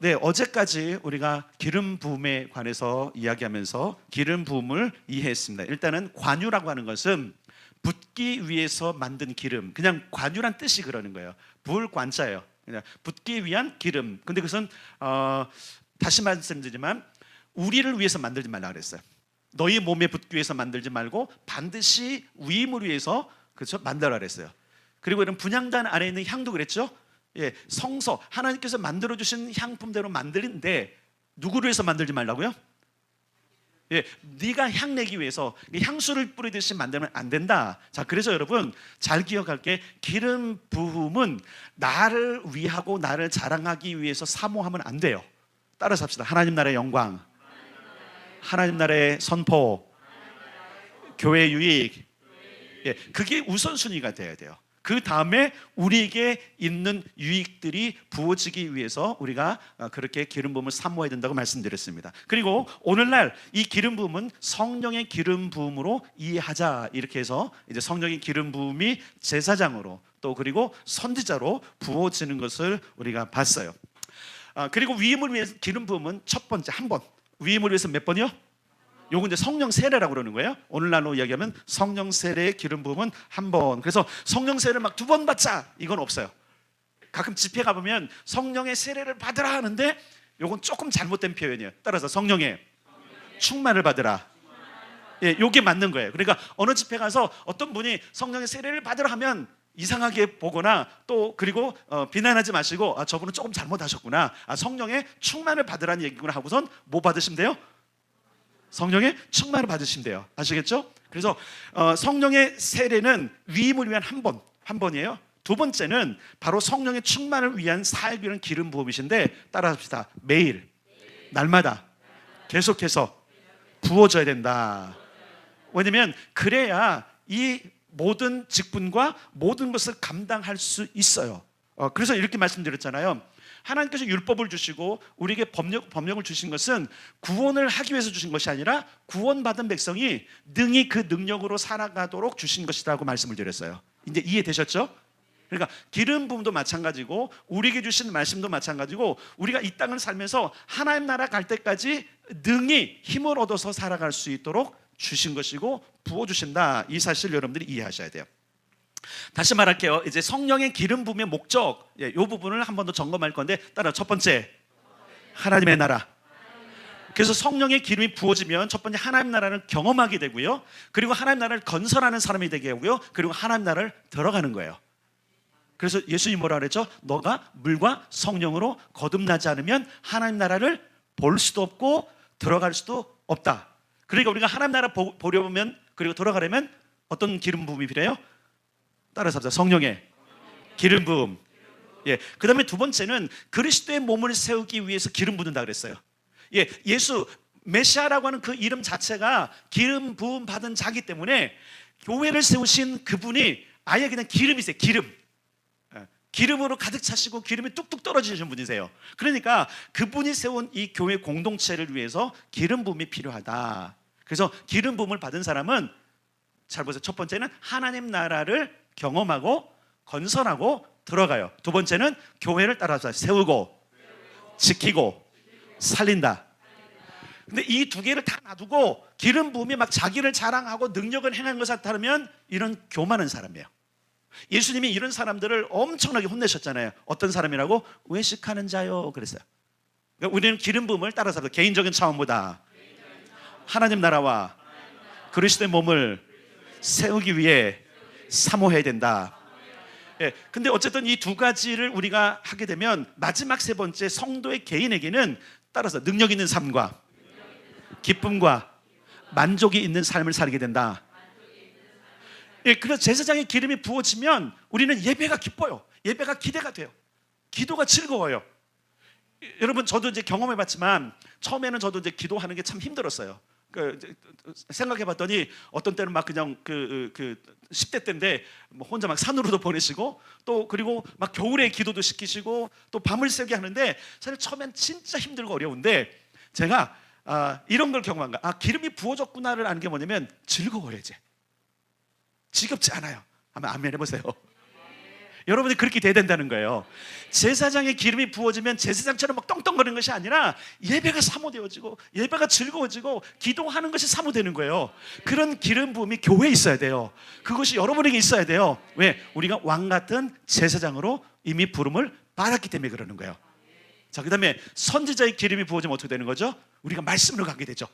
네, 어제까지 우리가 기름 부음에 관해서 이야기하면서 기름 부음을 이해했습니다. 일단은 관유라고 하는 것은 붓기 위해서 만든 기름, 그냥 관유란 뜻이 그러는 거예요. 부을 관자예요. 그냥 붓기 위한 기름. 근데 그것은 다시 말씀드리지만 우리를 위해서 만들지 말라 그랬어요. 너희 몸에 붓기 위해서 만들지 말고 반드시 위임을 위해서 그렇죠? 만들라 그랬어요. 그리고 이런 분향단 안에 있는 향도 그랬죠? 예, 성서 하나님께서 만들어 주신 향품대로 만드는데 누구를 위해서 만들지 말라고요? 예, 네가 향 내기 위해서 향수를 뿌리듯이 만들면 안 된다. 자, 그래서 여러분 잘 기억할게. 기름 부음은 나를 위하고 나를 자랑하기 위해서 사모하면 안 돼요. 따라서 합시다. 하나님 나라의 영광, 하나님 나라의 선포, 교회 유익. 예, 그게 우선순위가 돼야 돼요. 그 다음에 우리에게 있는 유익들이 부어지기 위해서 우리가 그렇게 기름 부음을 사모해야 된다고 말씀드렸습니다. 그리고 오늘날 이 기름 부음은 성령의 기름 부음으로 이해하자, 이렇게 해서 이제 성령의 기름 부음이 제사장으로 또 그리고 선지자로 부어지는 것을 우리가 봤어요. 그리고 위임을 위해서 기름 부음은 첫 번째 한 번, 위임을 위해서 몇 번이요? 요거 이제 성령 세례라고 그러는 거예요. 오늘날로 이야기하면 성령 세례의 기름 부음은 한 번. 그래서 성령 세례를 막 두 번 받자 이건 없어요. 가끔 집회 가보면 성령의 세례를 받으라 하는데 요건 조금 잘못된 표현이에요. 따라서 성령의 충만을 받으라. 예, 요게 맞는 거예요. 그러니까 어느 집회 가서 어떤 분이 성령의 세례를 받으라 하면 이상하게 보거나 또 그리고 비난하지 마시고 저분은 조금 잘못하셨구나. 성령의 충만을 받으라는 얘기구나 하고선 뭐 받으시면 돼요? 성령의 충만을 받으시면 돼요. 아시겠죠? 그래서 성령의 세례는 위임을 위한 한 번이에요. 두 번째는 바로 성령의 충만을 위한 사역을 위한 기름 부음이신데 따라합시다. 매일, 날마다 계속해서 부어져야 된다. 왜냐면 그래야 이 모든 직분과 모든 것을 감당할 수 있어요. 그래서 이렇게 말씀드렸잖아요. 하나님께서 율법을 주시고 우리에게 법령을 주신 것은 구원을 하기 위해서 주신 것이 아니라 구원받은 백성이 능히 그 능력으로 살아가도록 주신 것이라고 말씀을 드렸어요. 이제 이해되셨죠? 그러니까 기름 부음도 마찬가지고 우리에게 주신 말씀도 마찬가지고 우리가 이 땅을 살면서 하나님 나라 갈 때까지 능히 힘을 얻어서 살아갈 수 있도록 주신 것이고 부어주신다. 이 사실 여러분들이 이해하셔야 돼요. 다시 말할게요. 이제 성령의 기름 부음의 목적, 이 부분을 한 번 더 점검할 건데 따라 첫 번째 하나님의 나라. 그래서 성령의 기름이 부어지면 첫 번째 하나님 나라를 경험하게 되고요. 그리고 하나님 나라를 건설하는 사람이 되게 하고요. 그리고 하나님 나라를 들어가는 거예요. 그래서 예수님이 뭐라 그랬죠? 너가 물과 성령으로 거듭나지 않으면 하나님 나라를 볼 수도 없고 들어갈 수도 없다. 그러니까 우리가 하나님 나라 보려면 그리고 들어가려면 어떤 기름 부음이 필요해요? 따라서 합시다. 성령의 기름 부음. 예. 그다음에 두 번째는 그리스도의 몸을 세우기 위해서 기름 붓는다 그랬어요. 예. 예수 메시아라고 하는 그 이름 자체가 기름 부음 받은 자기 때문에 교회를 세우신 그분이 아예 그냥 기름이세요. 기름. 기름으로 가득 차시고 기름이 뚝뚝 떨어지시는 분이세요. 그러니까 그분이 세운 이 교회 공동체를 위해서 기름 부음이 필요하다. 그래서 기름 부음을 받은 사람은 잘 보세요. 첫 번째는 하나님 나라를 경험하고 건설하고 들어가요. 두 번째는 교회를 따라서 세우고 지키고 살린다. 근데 이 두 개를 다 놔두고 기름 부음이 막 자기를 자랑하고 능력을 행한 것을 따르면 이런 교만한 사람이에요. 예수님이 이런 사람들을 엄청나게 혼내셨잖아요. 어떤 사람이라고? 외식하는 자요 그랬어요. 그러니까 우리는 기름 부음을 따라서 개인적인 차원보다 하나님 나라와 그리스도의 몸을 세우기 위해 사모해야 된다. 예, 근데 어쨌든 이 두 가지를 우리가 하게 되면 마지막 세 번째 성도의 개인에게는 따라서 능력 있는 삶과 기쁨과 만족이 있는 삶을 살게 된다. 예, 그래서 제사장의 기름이 부어지면 우리는 예배가 기뻐요. 예배가 기대가 돼요. 기도가 즐거워요. 여러분 저도 이제 경험해봤지만 처음에는 저도 이제 기도하는 게 참 힘들었어요. 생각해봤더니 어떤 때는 막 그냥 10대 때인데 혼자 막 산으로도 보내시고 또 그리고 막 겨울에 기도도 시키시고 또 밤을 새게 하는데 사실 처음엔 진짜 힘들고 어려운데 제가 이런 걸 경험한 거야. 기름이 부어졌구나를 아는 게 뭐냐면 즐거워요. 이제 지겹지 않아요. 한번 아멘 해보세요. 여러분이 그렇게 돼야 된다는 거예요. 제사장의 기름이 부어지면 제사장처럼 막 떵떵거리는 것이 아니라 예배가 사모되어지고 예배가 즐거워지고 기도하는 것이 사모되는 거예요. 그런 기름 부음이 교회에 있어야 돼요. 그것이 여러분에게 있어야 돼요. 왜? 우리가 왕 같은 제사장으로 이미 부름을 받았기 때문에 그러는 거예요. 자, 그 다음에 선지자의 기름이 부어지면 어떻게 되는 거죠? 우리가 말씀으로 가게 되죠.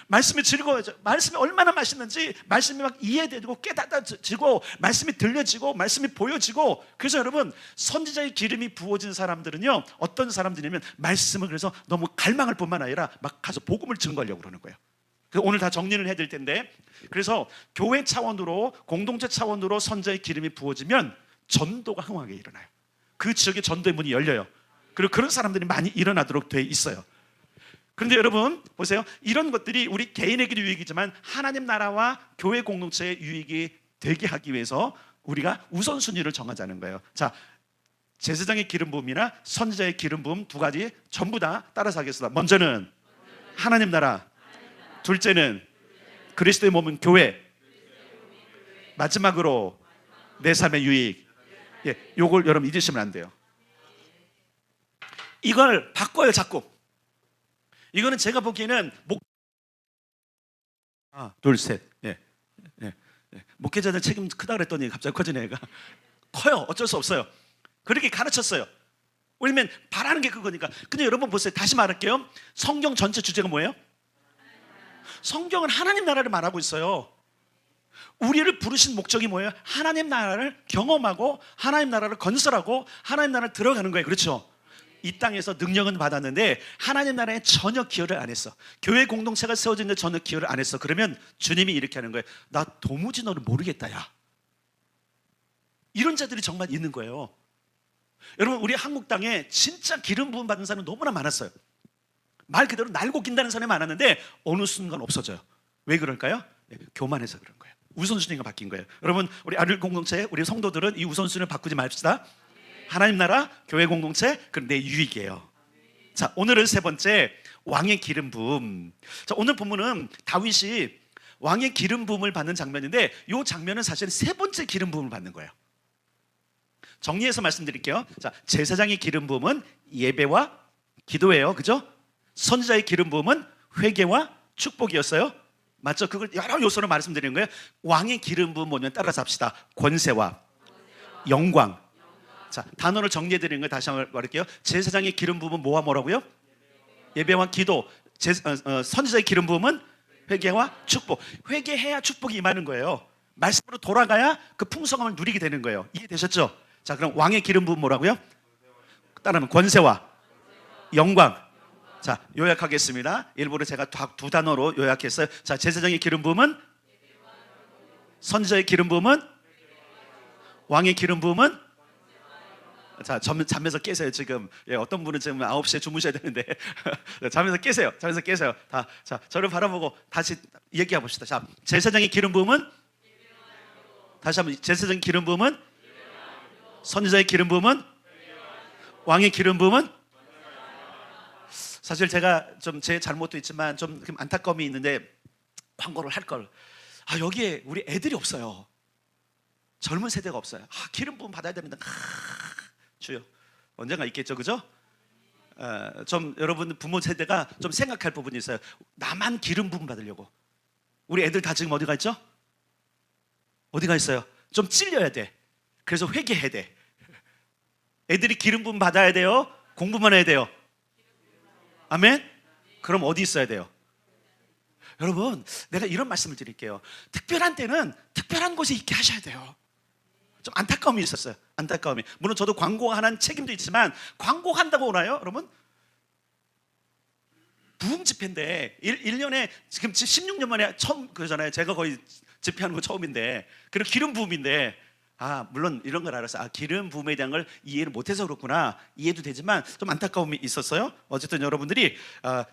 말씀이 즐거워져. 말씀이 얼마나 맛있는지 말씀이 막 이해되고 깨닫아지고 말씀이 들려지고 말씀이 보여지고. 그래서 여러분, 선지자의 기름이 부어진 사람들은요, 어떤 사람들이냐면 말씀을 그래서 너무 갈망할 뿐만 아니라 막 가서 복음을 증거하려고 그러는 거예요. 오늘 다 정리를 해야 될 텐데, 그래서 교회 차원으로 공동체 차원으로 선지자의 기름이 부어지면 전도가 흥하게 일어나요. 그 지역에 전도의 문이 열려요. 그리고 그런 사람들이 많이 일어나도록 돼 있어요. 그런데 여러분 보세요. 이런 것들이 우리 개인에게도 유익이지만 하나님 나라와 교회 공동체의 유익이 되게 하기 위해서 우리가 우선순위를 정하자는 거예요. 자, 제사장의 기름 부음이나 선지자의 기름 부음 두 가지 전부 다 따라서 하겠습니다. 먼저는 하나님 나라, 둘째는 그리스도의 몸은 교회, 마지막으로 내 삶의 유익. 예, 요걸 여러분 잊으시면 안 돼요. 이걸 바꿔요, 자꾸. 이거는 제가 보기에는 둘, 셋. 예. 목회자들 책임 크다 그랬더니 갑자기 커지네, 얘가. 커요. 어쩔 수 없어요. 그렇게 가르쳤어요. 왜냐면 바라는 게 그거니까. 근데 여러분 보세요. 다시 말할게요. 성경 전체 주제가 뭐예요? 성경은 하나님 나라를 말하고 있어요. 우리를 부르신 목적이 뭐예요? 하나님 나라를 경험하고 하나님 나라를 건설하고 하나님 나라를 들어가는 거예요. 그렇죠? 이 땅에서 능력은 받았는데 하나님 나라에 전혀 기여를 안 했어. 교회 공동체가 세워지는데 전혀 기여를 안 했어. 그러면 주님이 이렇게 하는 거예요. 나 도무지 너를 모르겠다, 야. 이런 자들이 정말 있는 거예요. 여러분, 우리 한국 땅에 진짜 기름 부음 받은 사람은 너무나 많았어요. 말 그대로 날고 긴다는 사람이 많았는데 어느 순간 없어져요. 왜 그럴까요? 교만해서 그런 거예요. 우선순위가 바뀐 거예요. 여러분, 우리 아들 공동체, 우리 성도들은 이 우선순위를 바꾸지 맙시다. 하나님 나라, 교회 공동체, 그건 내 유익이에요. 자, 오늘은 세 번째, 왕의 기름 부음. 자, 오늘 본문은 다윗이 왕의 기름 부음을 받는 장면인데, 이 장면은 사실 세 번째 기름 부음을 받는 거예요. 정리해서 말씀드릴게요. 자, 제사장의 기름 부음은 예배와 기도예요, 그죠? 선지자의 기름 부음은 회개와 축복이었어요. 맞죠? 그걸 여러 요소로 말씀드리는 거예요. 왕의 기름 부음 뭐냐면 따라서 합시다. 권세와 영광. 자, 단어를 정리해 드리는 거 다시 한번 말할게요. 제사장의 기름 부음은 뭐와 뭐라고요? 예배와 기도. 선지자의 기름 부음은 회개와 축복. 회개해야 축복이 임하는 거예요. 말씀으로 돌아가야 그 풍성함을 누리게 되는 거예요. 이해되셨죠? 자, 그럼 왕의 기름 부음 뭐라고요? 따라하면 권세와 영광. 자, 요약하겠습니다. 일부러 제가 두 단어로 요약했어요. 자, 제사장의 기름 부음은, 선지자의 기름 부음은, 왕의 기름 부음은. 자, 잠에서 깨세요 지금. 예, 어떤 분은 지금 9시에 주무셔야 되는데 잠에서 깨세요. 잠에서 깨세요. 다, 자, 저를 바라보고 다시 얘기해 봅시다. 자, 제사장의 기름 부음은, 다시 한번, 제사장의 기름 부음은, 선지자의 기름 부음은, 왕의 기름 부음은. 사실 제가 좀 제 잘못도 있지만 좀 안타까움이 있는데 광고를 할 걸. 여기에 우리 애들이 없어요. 젊은 세대가 없어요. 기름 부음 받아야 됩니다. 주여, 언젠가 있겠죠, 그죠? 좀 여러분 부모 세대가 좀 생각할 부분이 있어요. 나만 기름 부음 받으려고. 우리 애들 다 지금 어디가 있죠? 어디가 있어요? 좀 찔려야 돼. 그래서 회개해야 돼. 애들이 기름 부음 받아야 돼요? 공부만 해야 돼요? 아멘? 그럼 어디 있어야 돼요? 여러분, 내가 이런 말씀을 드릴게요. 특별한 때는 특별한 곳에 있게 하셔야 돼요. 좀 안타까움이 있었어요. 안타까움이. 물론 저도 광고하는 책임도 있지만 광고한다고 오나요, 여러분? 부흥 집회인데 1년에 지금 16년 만에 처음 그러잖아요. 제가 거의 집회하는 거 처음인데, 그리고 기름 부음인데, 물론 이런 걸 알았어요. 기름 부음에 대한 걸 이해를 못해서 그렇구나. 이해도 되지만 좀 안타까움이 있었어요. 어쨌든 여러분들이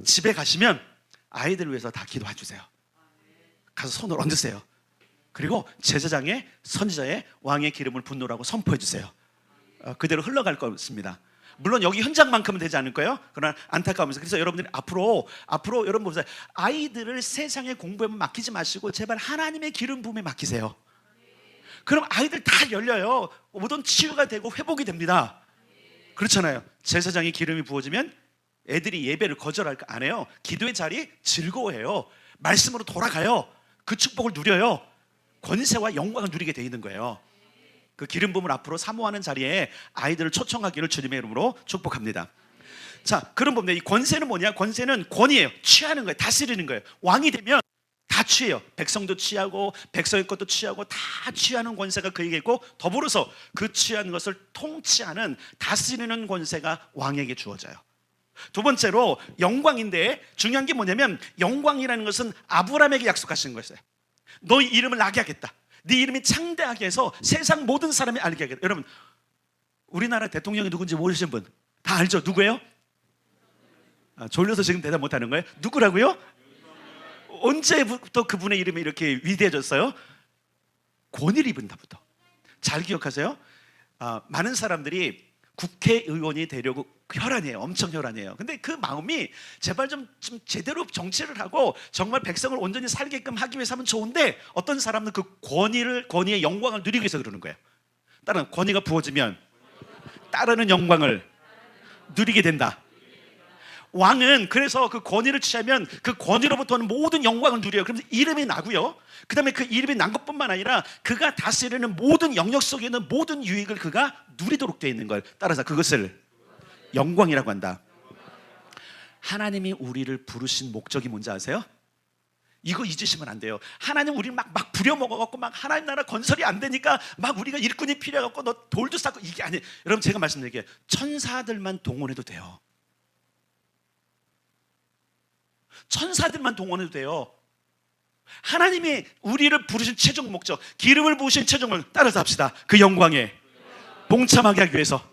집에 가시면 아이들을 위해서 다 기도해 주세요. 가서 손을 얹으세요. 그리고 제사장의, 선지자의, 왕의 기름을 분노라고 선포해 주세요. 그대로 흘러갈 것입니다. 물론 여기 현장만큼은 되지 않을 거예요. 그러나 안타까우면서. 그래서 여러분들이 앞으로 여러분 보세요. 아이들을 세상의 공부에 맡기지 마시고 제발 하나님의 기름 부음에 맡기세요. 그럼 아이들 다 열려요. 모든 치유가 되고 회복이 됩니다. 그렇잖아요. 제사장이 기름이 부어지면 애들이 예배를 거절할까 안 해요. 기도의 자리 즐거워해요. 말씀으로 돌아가요. 그 축복을 누려요. 권세와 영광을 누리게 돼 있는 거예요. 그 기름 부음을 앞으로 사모하는 자리에 아이들을 초청하기를 주님의 이름으로 축복합니다. 자, 그럼 봅니다. 이 권세는 뭐냐? 권세는 권위예요. 취하는 거예요. 다스리는 거예요. 왕이 되면 다 취해요. 백성도 취하고 백성의 것도 취하고 다 취하는 권세가 그에게 있고, 더불어서 그 취한 것을 통치하는 다스리는 권세가 왕에게 주어져요. 두 번째로 영광인데, 중요한 게 뭐냐면 영광이라는 것은 아브라함에게 약속하신 거였어요. 너희 이름을 나게 하겠다. 네 이름이 창대하게 해서 세상 모든 사람이 알게 하겠다. 여러분, 우리나라 대통령이 누군지 모르시는 분 다 알죠? 누구예요? 졸려서 지금 대답 못하는 거예요? 누구라고요? 언제부터 그분의 이름이 이렇게 위대해졌어요? 권위를 입은 다부터. 잘 기억하세요. 많은 사람들이 국회의원이 되려고 혈안이에요. 엄청 혈안이에요. 근데 그 마음이 제발 좀 제대로 정치를 하고 정말 백성을 온전히 살게끔 하기 위해서 하면 좋은데, 어떤 사람은 그 권위의 영광을 누리기 위해서 그러는 거예요. 다른 권위가 부어지면 따르는 영광을 누리게 된다. 왕은 그래서 그 권위를 취하면 그 권위로부터는 모든 영광을 누려요. 그러면서 이름이 나고요. 그 다음에 그 이름이 난 것뿐만 아니라 그가 다스리는 모든 영역 속에 있는 모든 유익을 그가 누리도록 되어 있는 걸 따라서 그것을 영광이라고 한다. 하나님이 우리를 부르신 목적이 뭔지 아세요? 이거 잊으시면 안 돼요. 하나님 우리를 막 부려먹어갖고 막 하나님 나라 건설이 안 되니까 막 우리가 일꾼이 필요해갖고 너 돌도 쌓고, 이게 아니에요. 여러분, 제가 말씀드릴게요. 천사들만 동원해도 돼요. 천사들만 동원해도 돼요. 하나님이 우리를 부르신 최종 목적, 기름을 부으신 최종 목적 따라서 합시다. 그 영광에 동참하게 하기 위해서.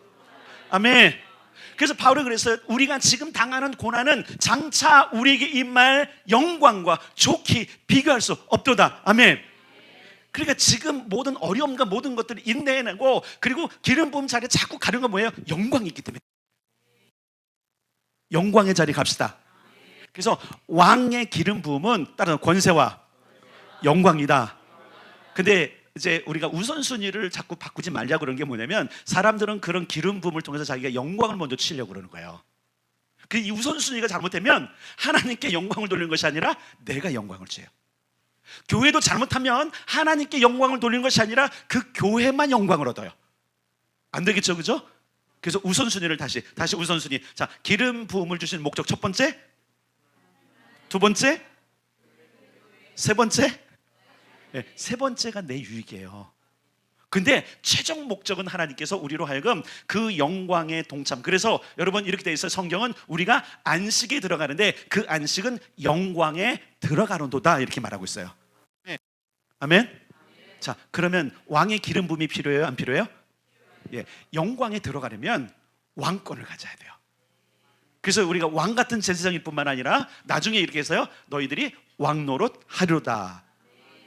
아멘. 그래서 바울이 그랬어요. 우리가 지금 당하는 고난은 장차 우리에게 임할 영광과 좋게 비교할 수 없도다. 아멘. 그러니까 지금 모든 어려움과 모든 것들을 인내해내고, 그리고 기름 부음 자리에 자꾸 가는 건 뭐예요? 영광이 있기 때문에. 영광의 자리에 갑시다. 그래서 왕의 기름 부음은 따라서 권세와 영광이다. 근데 이제 우리가 우선순위를 자꾸 바꾸지 말자고 그런 게 뭐냐면, 사람들은 그런 기름 부음을 통해서 자기가 영광을 먼저 치려고 그러는 거예요. 그 이 우선순위가 잘못되면 하나님께 영광을 돌리는 것이 아니라 내가 영광을 줘요. 교회도 잘못하면 하나님께 영광을 돌리는 것이 아니라 그 교회만 영광을 얻어요. 안 되겠죠, 그죠? 그래서 우선순위를 다시 우선순위. 자, 기름 부음을 주신 목적 첫 번째, 두 번째, 세 번째. 네, 세 번째가 내 유익이에요. 근데 최종 목적은 하나님께서 우리로 하여금 그 영광의 동참. 그래서 여러분, 이렇게 돼 있어요. 성경은 우리가 안식에 들어가는데 그 안식은 영광에 들어가는도다, 이렇게 말하고 있어요. 네. 아멘. 자, 그러면 왕의 기름 부음이 필요해요, 안 필요해요? 예, 영광에 들어가려면 왕권을 가져야 돼요. 그래서 우리가 왕 같은 제사장일 뿐만 아니라 나중에 이렇게 해서요, 너희들이 왕노릇 하리로다.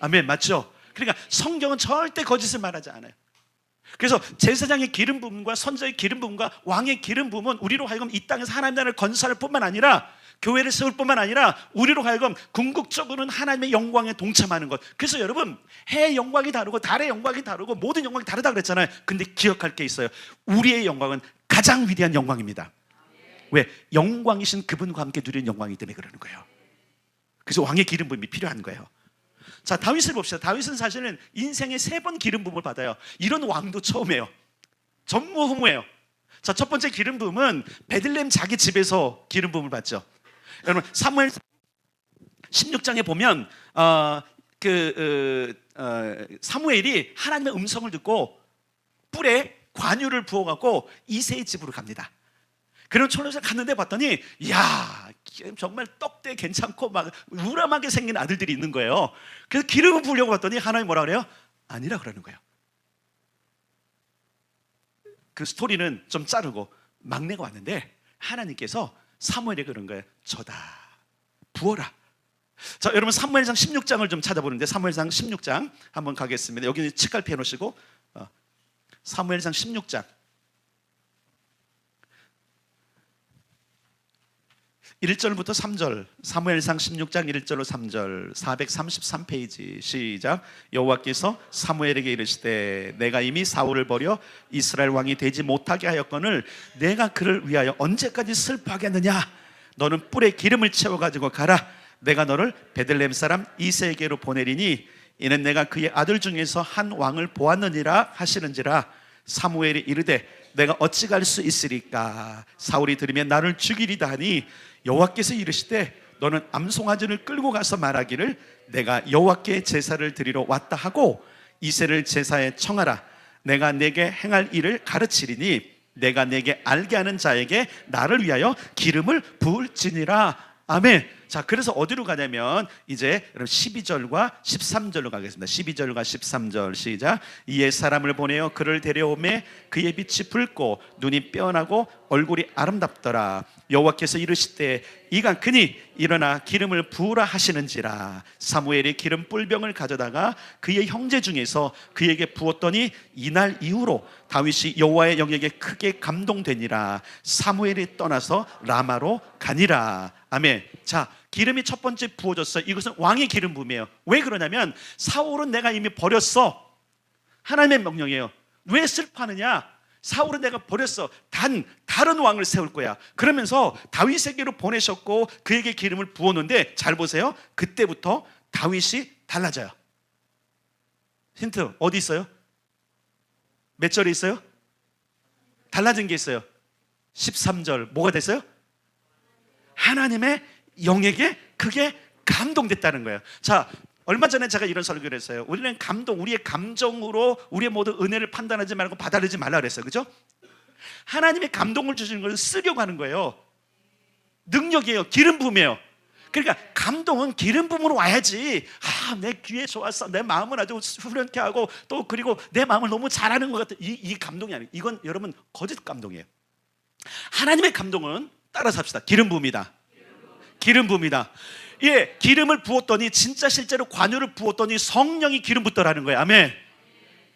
아멘. 맞죠? 그러니까 성경은 절대 거짓을 말하지 않아요. 그래서 제사장의 기름 부음과 선자의 기름 부음과 왕의 기름 부음은 우리로 하여금 이 땅에서 하나님 나라를 건설할 뿐만 아니라, 교회를 세울 뿐만 아니라, 우리로 하여금 궁극적으로는 하나님의 영광에 동참하는 것. 그래서 여러분, 해의 영광이 다르고 달의 영광이 다르고 모든 영광이 다르다 그랬잖아요. 근데 기억할 게 있어요. 우리의 영광은 가장 위대한 영광입니다. 왜? 영광이신 그분과 함께 누리는 영광이기 때문에 그러는 거예요. 그래서 왕의 기름 부음이 필요한 거예요. 자, 다윗을 봅시다. 다윗은 사실은 인생에 3번 기름 부음을 받아요. 이런 왕도 처음이에요. 전무후무예요. 자, 첫 번째 기름 부음은 베들레헴 자기 집에서 기름 부음을 받죠. 여러분, 사무엘 16장에 보면 사무엘이 하나님의 음성을 듣고 뿔에 관유를 부어갖고 이새의 집으로 갑니다. 그런 촌에서 갔는데 봤더니, 이야, 정말 떡대 괜찮고 막 우람하게 생긴 아들들이 있는 거예요. 그래서 기름을 부으려고 봤더니 하나님이 뭐라 그래요? 아니라 그러는 거예요. 그 스토리는 좀 자르고, 막내가 왔는데 하나님께서 사무엘에게 그런 거예요. 저다, 부어라. 자, 여러분, 사무엘상 16장을 좀 찾아보는데, 사무엘상 16장 한번 가겠습니다. 여기는 책갈피 해놓으시고, 사무엘상 16장. 1절부터 3절, 사무엘상 16장 1절로 3절, 433페이지 시작. 여호와께서 사무엘에게 이르시되 내가 이미 사울을 버려 이스라엘 왕이 되지 못하게 하였거늘 내가 그를 위하여 언제까지 슬퍼하겠느냐. 너는 뿔에 기름을 채워가지고 가라. 내가 너를 베들레헴 사람 이새에게로 보내리니 이는 내가 그의 아들 중에서 한 왕을 보았느니라 하시는지라. 사무엘이 이르되 내가 어찌 갈 수 있으리까. 사울이 들으면 나를 죽이리다 하니 여호와께서 이르시되 너는 암송아지를 끌고 가서 말하기를 내가 여호와께 제사를 드리러 왔다 하고 이새를 제사에 청하라. 내가 내게 행할 일을 가르치리니 내가 내게 알게 하는 자에게 나를 위하여 기름을 부을지니라. 아멘. 자, 그래서 어디로 가냐면 이제 여러분 12절과 13절로 가겠습니다. 12절과 13절 시작. 이에 사람을 보내어 그를 데려오매 그의 빛이 붉고 눈이 빼어나고 얼굴이 아름답더라. 여호와께서 이르시되 이가 그니 일어나 기름을 부으라 하시는지라. 사무엘이 기름 뿔병을 가져다가 그의 형제 중에서 그에게 부었더니 이날 이후로 다윗이 여호와의 영에게 크게 감동되니라. 사무엘이 떠나서 라마로 가니라. 아멘. 자, 기름이 첫 번째 부어졌어요. 이것은 왕의 기름 부음이에요. 왜 그러냐면 사울은 내가 이미 버렸어. 하나님의 명령이에요. 왜 슬퍼하느냐? 사울은 내가 버렸어. 다른 왕을 세울 거야. 그러면서 다윗에게로 보내셨고 그에게 기름을 부었는데 잘 보세요. 그때부터 다윗이 달라져요. 힌트 어디 있어요? 몇 절에 있어요? 달라진 게 있어요. 13절 뭐가 됐어요? 하나님의 영에게 그게 감동됐다는 거예요. 자, 얼마 전에 제가 이런 설교를 했어요. 우리는 우리의 감정으로 우리의 모든 은혜를 판단하지 말고 받아들이지 말라 그랬어요. 그죠? 하나님의 감동을 주시는 것을 쓰려고 하는 거예요. 능력이에요. 기름 부음이에요. 그러니까 감동은 기름 부음으로 와야지. 내 귀에 좋았어. 내 마음을 아주 후련케 하고 또 그리고 내 마음을 너무 잘하는 것 같아. 이 감동이 아니에요. 이건 여러분 거짓 감동이에요. 하나님의 감동은 따라서 합시다. 기름 부음이다. 기름 부음이다. 예, 기름을 부었더니 진짜 실제로 관유를 부었더니 성령이 기름 붓더라는 거예요. 아멘.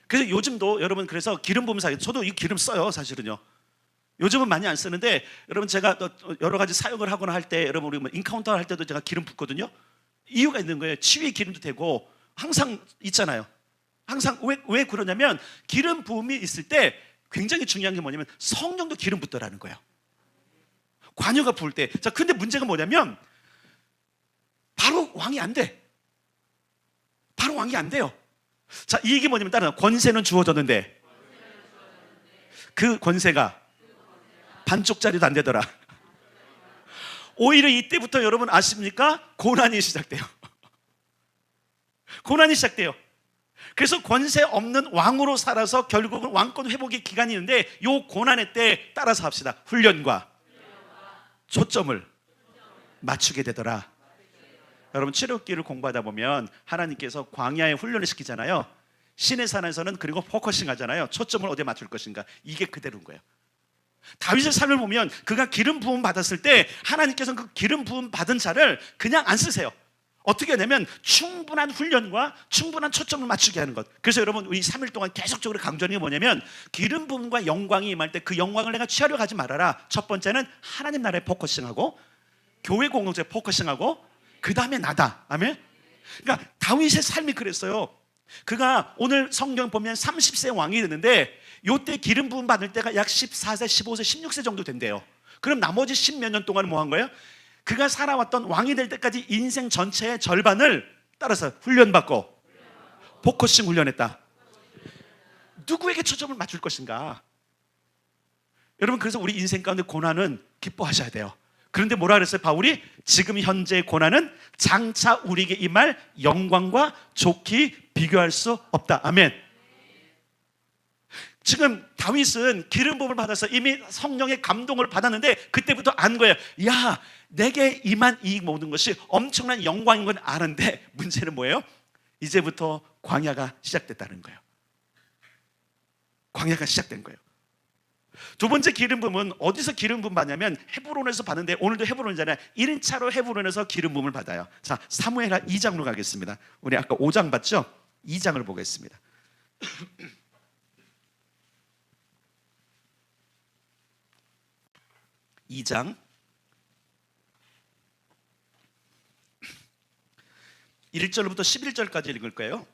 그래서 요즘도 여러분 그래서 기름 부음 사역 저도 이 기름 써요. 사실은요. 요즘은 많이 안 쓰는데 여러분 제가 여러 가지 사역을 하거나 할 때 여러분 우리 인카운터 할 때도 제가 기름 붓거든요. 이유가 있는 거예요. 치유의 기름도 되고 항상 있잖아요. 항상 왜 그러냐면 기름 부음이 있을 때 굉장히 중요한 게 뭐냐면 성령도 기름 붓더라는 거예요. 관유가 부을 때. 자, 근데 문제가 뭐냐면 바로 왕이 안 돼. 바로 왕이 안 돼요. 자, 이 얘기 뭐냐면 따라 권세는 주어졌는데 그 권세가 반쪽짜리도 안 되더라. 오히려 이때부터 여러분 아십니까? 고난이 시작돼요. 고난이 시작돼요. 그래서 권세 없는 왕으로 살아서 결국은 왕권 회복의 기간이 있는데 이 고난의 때 따라서 합시다. 훈련과 초점을 맞추게 되더라. 여러분 출애굽기를 공부하다 보면 하나님께서 광야에 훈련을 시키잖아요. 신의 산에서는 그리고 포커싱 하잖아요. 초점을 어디에 맞출 것인가. 이게 그대로인 거예요. 다윗의 삶을 보면 그가 기름 부음 받았을 때 하나님께서는 그 기름 부음 받은 자를 그냥 안 쓰세요. 어떻게 하냐면 충분한 훈련과 충분한 초점을 맞추게 하는 것. 그래서 여러분 우리 3일 동안 계속적으로 강조하는 게 뭐냐면 기름 부음과 영광이 임할 때 그 영광을 내가 취하려 하지 말아라. 첫 번째는 하나님 나라에 포커싱하고 교회 공동체에 포커싱하고 그 다음에 나다. 아멘. 그러니까 다윗의 삶이 그랬어요. 그가 오늘 성경 보면 30세 왕이 됐는데 요때 기름 부음 받을 때가 약 14세, 15세, 16세 정도 된대요. 그럼 나머지 10몇 년 동안 뭐 한 거예요? 그가 살아왔던 왕이 될 때까지 인생 전체의 절반을 따라서 훈련받고 포커싱 훈련했다. 누구에게 초점을 맞출 것인가? 여러분 그래서 우리 인생 가운데 고난은 기뻐하셔야 돼요. 그런데 뭐라 그랬어요? 바울이 지금 현재의 고난은 장차 우리에게 임할 영광과 좋게 비교할 수 없다. 아멘. 지금 다윗은 기름 부음을 받아서 이미 성령의 감동을 받았는데 그때부터 안 거예요. 야, 내게 임한 이 모든 것이 엄청난 영광인 건 아는데 문제는 뭐예요? 이제부터 광야가 시작됐다는 거예요. 광야가 시작된 거예요. 두 번째 기름 부음은 어디서 기름 부음 받냐면 헤브론에서 받는데 오늘도 헤브론이잖아요. 1차로 헤브론에서 기름 부음을 받아요. 자, 사무엘하 2장으로 가겠습니다. 우리 아까 5장 봤죠? 2장을 보겠습니다. 2장 1절부터 11절까지 읽을 거예요.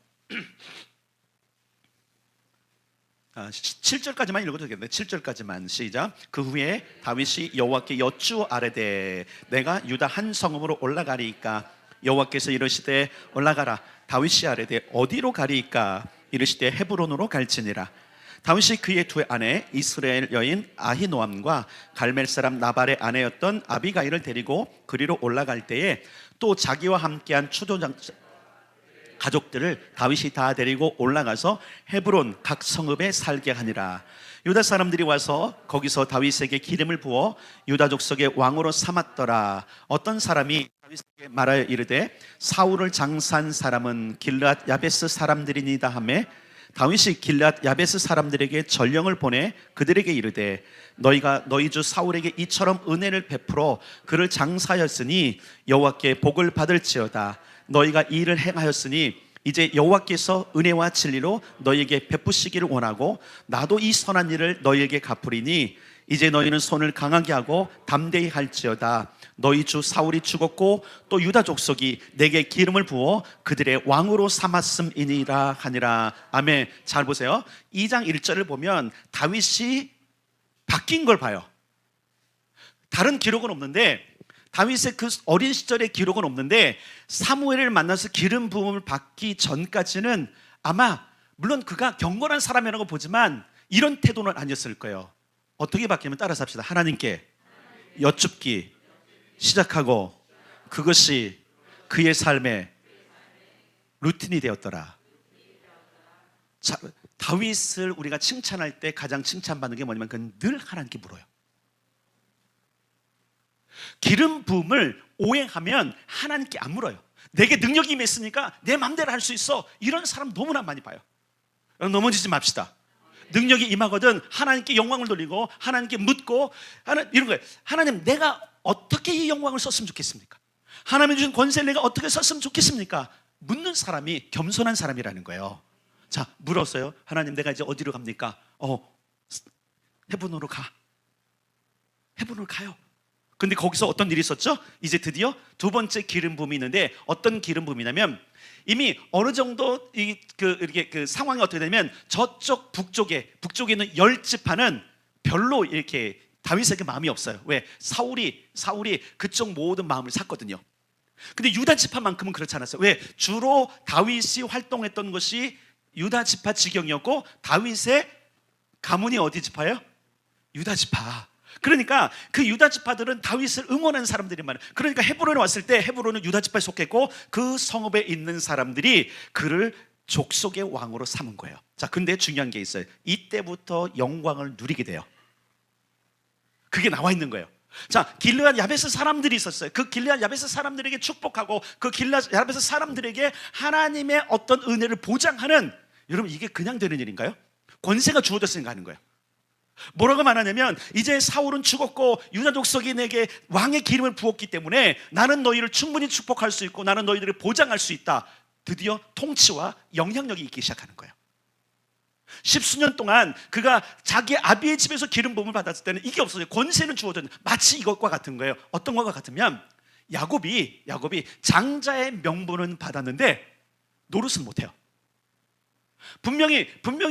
7절까지만 읽어도 되겠네. 7절까지만 시작. 그 후에 다윗이 여호와께 여쭈 아뢰되 내가 유다 한 성읍으로 올라가리이까 여호와께서 이르시되 올라가라. 다윗이 아뢰되 어디로 가리이까 이르시되 헤브론으로 갈지니라. 다윗이 그의 두 아내 이스라엘 여인 아히노암과 갈멜 사람 나발의 아내였던 아비가일을 데리고 그리로 올라갈 때에 또 자기와 함께한 추도장 가족들을 다윗이 다 데리고 올라가서 헤브론 각 성읍에 살게 하니라. 유다 사람들이 와서 거기서 다윗에게 기름을 부어 유다 족속의 왕으로 삼았더라. 어떤 사람이 다윗에게 말하여 이르되 사울을 장사한 사람은 길르앗 야베스 사람들이니다 하매 다윗이 길르앗 야베스 사람들에게 전령을 보내 그들에게 이르되 너희가 너희 주 사울에게 이처럼 은혜를 베풀어 그를 장사하였으니 여호와께 복을 받을지어다. 너희가 이 일을 행하였으니 이제 여호와께서 은혜와 진리로 너희에게 베푸시기를 원하고 나도 이 선한 일을 너희에게 갚으리니 이제 너희는 손을 강하게 하고 담대히 할지어다. 너희 주 사울이 죽었고 또 유다 족속이 내게 기름을 부어 그들의 왕으로 삼았음이니라 하니라. 아멘. 잘 보세요. 2장 1절을 보면 다윗이 바뀐 걸 봐요. 다른 기록은 없는데 다윗의 그 어린 시절의 기록은 없는데 사무엘을 만나서 기름 부음을 받기 전까지는 아마 물론 그가 경건한 사람이라고 보지만 이런 태도는 아니었을 거예요. 어떻게 바뀌면 따라서 합시다. 하나님께 여쭙기 시작하고 그것이 그의 삶의 루틴이 되었더라. 자, 다윗을 우리가 칭찬할 때 가장 칭찬받는 게 뭐냐면 그는 늘 하나님께 물어요. 기름 부음을 오행하면 하나님께 안 물어요. 내게 능력이 임했으니까 내 맘대로 할 수 있어. 이런 사람 너무나 많이 봐요. 넘어지지 맙시다. 능력이 임하거든 하나님께 영광을 돌리고 하나님께 묻고 이런 거예요. 하나님, 내가 어떻게 이 영광을 썼으면 좋겠습니까? 하나님이 주신 권세를 내가 어떻게 썼으면 좋겠습니까? 묻는 사람이 겸손한 사람이라는 거예요. 자, 물었어요. 하나님, 내가 이제 어디로 갑니까? 헤브론으로 가. 헤브론으로 가요. 근데 거기서 어떤 일이 있었죠? 이제 드디어 두 번째 기름 부음이 있는데 어떤 기름 부음이냐면 이미 어느 정도 이렇게 그 상황이 어떻게 되면 저쪽 북쪽에 있는 10지파는 별로 이렇게 다윗에게 마음이 없어요. 왜? 사울이 그쪽 모든 마음을 샀거든요. 근데 유다 지파만큼은 그렇지 않았어요. 왜? 주로 다윗이 활동했던 것이 유다 지파 지경이었고 다윗의 가문이 어디 지파예요? 유다 지파. 그러니까 그 유다 지파들은 다윗을 응원한 사람들이 많아요. 그러니까 헤브론에 왔을 때 헤브론은 유다 지파에 속했고 그 성읍에 있는 사람들이 그를 족속의 왕으로 삼은 거예요. 자, 근데 중요한 게 있어요. 이때부터 영광을 누리게 돼요. 그게 나와 있는 거예요. 자, 길르앗 야베스 사람들이 있었어요. 그 길르앗 야베스 사람들에게 축복하고 그 길르앗 야베스 사람들에게 하나님의 어떤 은혜를 보장하는, 여러분 이게 그냥 되는 일인가요? 권세가 주어졌으니까 하는 거예요. 뭐라고 말하냐면 이제 사울은 죽었고 유다 족속이 내게 왕의 기름을 부었기 때문에 나는 너희를 충분히 축복할 수 있고 나는 너희들을 보장할 수 있다. 드디어 통치와 영향력이 있기 시작하는 거예요. 십수년 동안 그가 자기 아비의 집에서 기름 부음을 받았을 때는 이게 없어요. 권세는 주어졌는데 마치 이것과 같은 거예요. 어떤 것과 같으면 야곱이 장자의 명분은 받았는데 노릇은 못해요. 분명히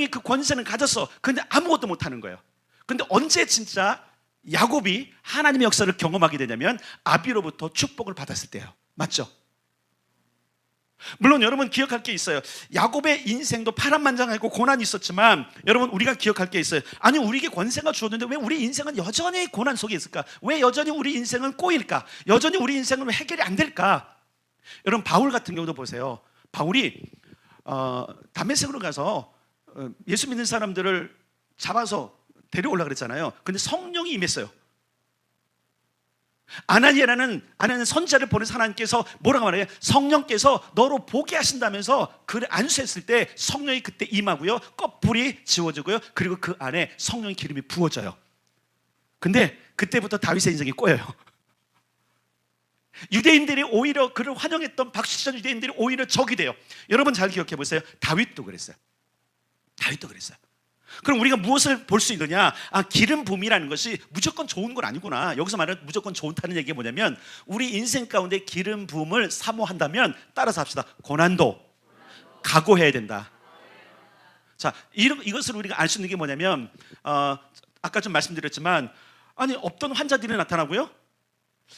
그 권세는 가졌어. 근데 아무것도 못하는 거예요. 근데 언제 진짜 야곱이 하나님의 역사를 경험하게 되냐면 아비로부터 축복을 받았을 때예요. 맞죠? 물론 여러분 기억할 게 있어요. 야곱의 인생도 파란만장하고 고난이 있었지만 여러분 우리가 기억할 게 있어요. 아니, 우리에게 권세가 주었는데 왜 우리 인생은 여전히 고난 속에 있을까? 왜 여전히 우리 인생은 꼬일까? 여전히 우리 인생은 왜 해결이 안 될까? 여러분 바울 같은 경우도 보세요. 바울이 다메섹으로 가서 예수 믿는 사람들을 잡아서 데려오려고 그랬잖아요. 근데 성령이 임했어요. 아나니아라는 선지자를 보내서 하나님께서 뭐라고 말해요? 성령께서 너로 보게 하신다면서 그를 안수했을 때 성령이 그때 임하고요, 껍불이 지워지고요, 그리고 그 안에 성령의 기름이 부어져요. 근데 그때부터 다윗의 인생이 꼬여요. 유대인들이 오히려 그를 환영했던 박수치던 유대인들이 오히려 적이 돼요. 여러분 잘 기억해 보세요. 다윗도 그랬어요. 그럼 우리가 무엇을 볼 수 있느냐? 기름 부음이라는 것이 무조건 좋은 건 아니구나. 여기서 말하는 무조건 좋다는 얘기가 뭐냐면 우리 인생 가운데 기름 부음을 사모한다면 따라서 합시다. 고난도 각오해야 된다. 자, 이것을 우리가 알 수 있는 게 뭐냐면 아까 좀 말씀드렸지만 아니 없던 환자들이 나타나고요.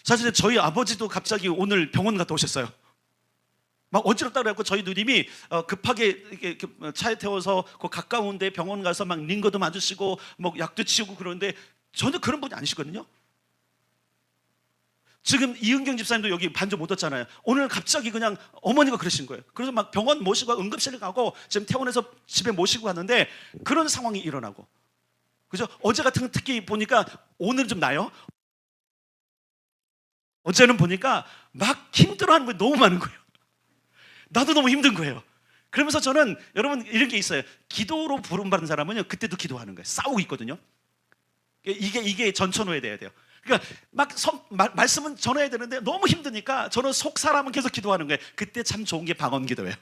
사실 저희 아버지도 갑자기 오늘 병원 갔다 오셨어요. 막 어지럽다 그래갖고 저희 누님이 급하게 이렇게 차에 태워서 그 가까운데 병원 가서 막 링거도 맞으시고 뭐 약도 치우고 그러는데 전혀 그런 분이 아니시거든요. 지금 이은경 집사님도 여기 반주 못 왔잖아요. 오늘 갑자기 그냥 어머니가 그러신 거예요. 그래서 막 병원 모시고 응급실에 가고 지금 퇴원해서 집에 모시고 갔는데 그런 상황이 일어나고, 그죠? 어제 같은 특히 보니까 오늘 좀 나요. 어제는 보니까 막 힘들어하는 거 너무 많은 거예요. 나도 너무 힘든 거예요. 그러면서 저는 여러분 이런 게 있어요. 기도로 부름받은 사람은요 그때도 기도하는 거예요. 싸우고 있거든요. 이게 전천후에 돼야 돼요. 그러니까 말씀은 전해야 되는데 너무 힘드니까 저는 속 사람은 계속 기도하는 거예요. 그때 참 좋은 게 방언 기도예요.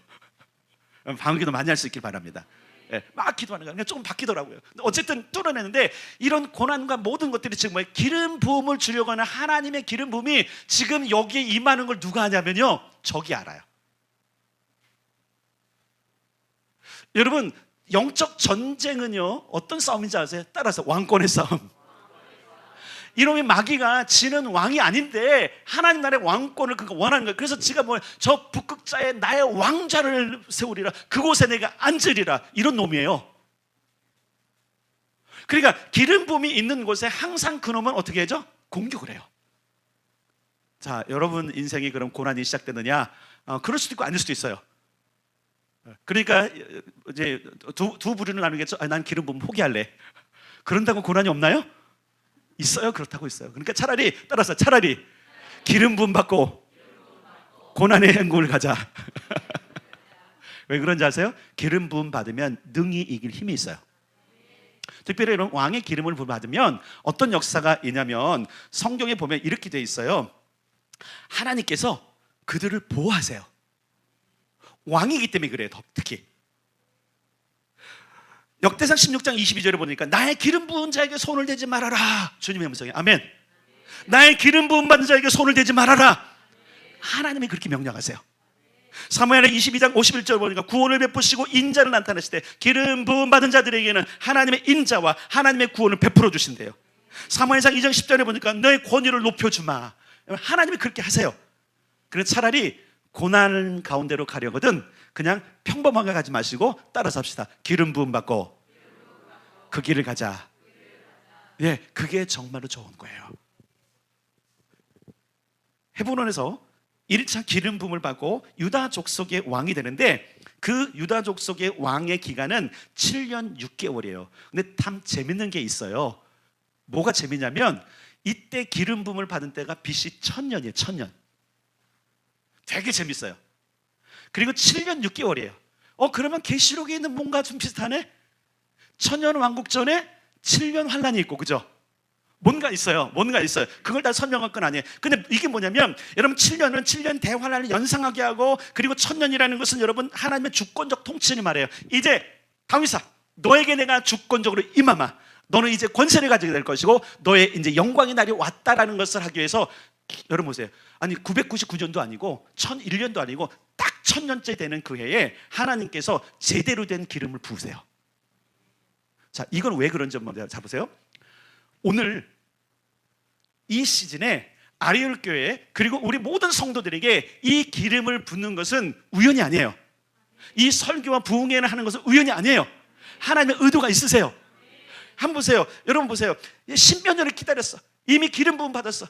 방언 기도 많이 할 수 있길 바랍니다. 예, 막 기도하는 거예요. 그냥 조금 바뀌더라고요. 어쨌든 뚫어내는데 이런 고난과 모든 것들이 지금 뭐예요? 기름 부음을 주려고 하는 하나님의 기름 부음이 지금 여기에 임하는 걸 누가 하냐면요 적이 알아요. 여러분 영적 전쟁은요 어떤 싸움인지 아세요? 따라서 왕권의 싸움. 이놈의 마귀가 지는 왕이 아닌데 하나님 나라의 왕권을 그가 원하는 거예요. 그래서 지가 저 북극자에 나의 왕자를 세우리라, 그곳에 내가 앉으리라, 이런 놈이에요. 그러니까 기름 부음이 있는 곳에 항상 그 놈은 어떻게 하죠? 공격을 해요. 자, 여러분 인생이 그럼 고난이 시작되느냐? 그럴 수도 있고 아닐 수도 있어요. 그러니까 이제 두 부류는 나누겠죠. 난 기름 부음 포기할래. 그런다고 고난이 없나요? 있어요. 그렇다고 있어요. 그러니까 차라리 기름 부음 받고 고난의 행군을 가자. 왜 그런지 아세요? 기름 부음 받으면 능히 이길 힘이 있어요. 특별히 이런 왕의 기름을 받으면 어떤 역사가 있냐면 성경에 보면 이렇게 돼 있어요. 하나님께서 그들을 보호하세요. 왕이기 때문에 그래요. 특히 역대상 16장 22절에 보니까 나의 기름 부은 자에게 손을 대지 말아라. 주님의 음성에 아멘. 나의 기름 부음 받은 자에게 손을 대지 말아라. 하나님이 그렇게 명령하세요. 사무엘하 22장 51절 보니까 구원을 베푸시고 인자를 나타내실 때 기름 부음 받은 자들에게는 하나님의 인자와 하나님의 구원을 베풀어 주신대요. 사무엘상 2장 10절에 보니까 너의 권위를 높여주마. 하나님이 그렇게 하세요. 그래서 차라리 고난 가운데로 가려거든 그냥 평범하게 가지 마시고 따라서 합시다. 기름 부음 받고 그 길을 가자. 예, 그게 정말로 좋은 거예요. 헤브론에서 1차 기름 부음을 받고 유다 족속의 왕이 되는데 그 유다 족속의 왕의 기간은 7년 6개월이에요. 근데 참 재밌는 게 있어요. 뭐가 재밌냐면 이때 기름 부음을 받은 때가 BC 1000년이에요. 1000년. 되게 재밌어요. 그리고 7년 6개월이에요. 그러면 계시록에 있는 뭔가 좀 비슷하네? 1000년 왕국 전에 7년 환란이 있고, 그죠? 뭔가 있어요. 그걸 다 설명할 건 아니에요. 근데 이게 뭐냐면 여러분 7년은 7년 대환란을 연상하게 하고, 그리고 1000년이라는 것은 여러분 하나님의 주권적 통치를 말해요. 이제 다윗아, 너에게 내가 주권적으로 임하마. 너는 이제 권세를 가지게 될 것이고 너의 이제 영광의 날이 왔다라는 것을 하기 위해서 여러분 보세요. 아니 999년도 아니고 1001년도 아니고 딱 1000년째 되는 그 해에 하나님께서 제대로 된 기름을 부으세요. 자, 이건 왜 그런지 한번 잡으세요. 오늘 이 시즌에 아리엘 교회 그리고 우리 모든 성도들에게 이 기름을 붓는 것은 우연이 아니에요. 이 설교와 부흥회를 하는 것은 우연이 아니에요. 하나님의 의도가 있으세요. 한번 보세요. 여러분 보세요. 10몇 년을 기다렸어. 이미 기름 부음 받았어.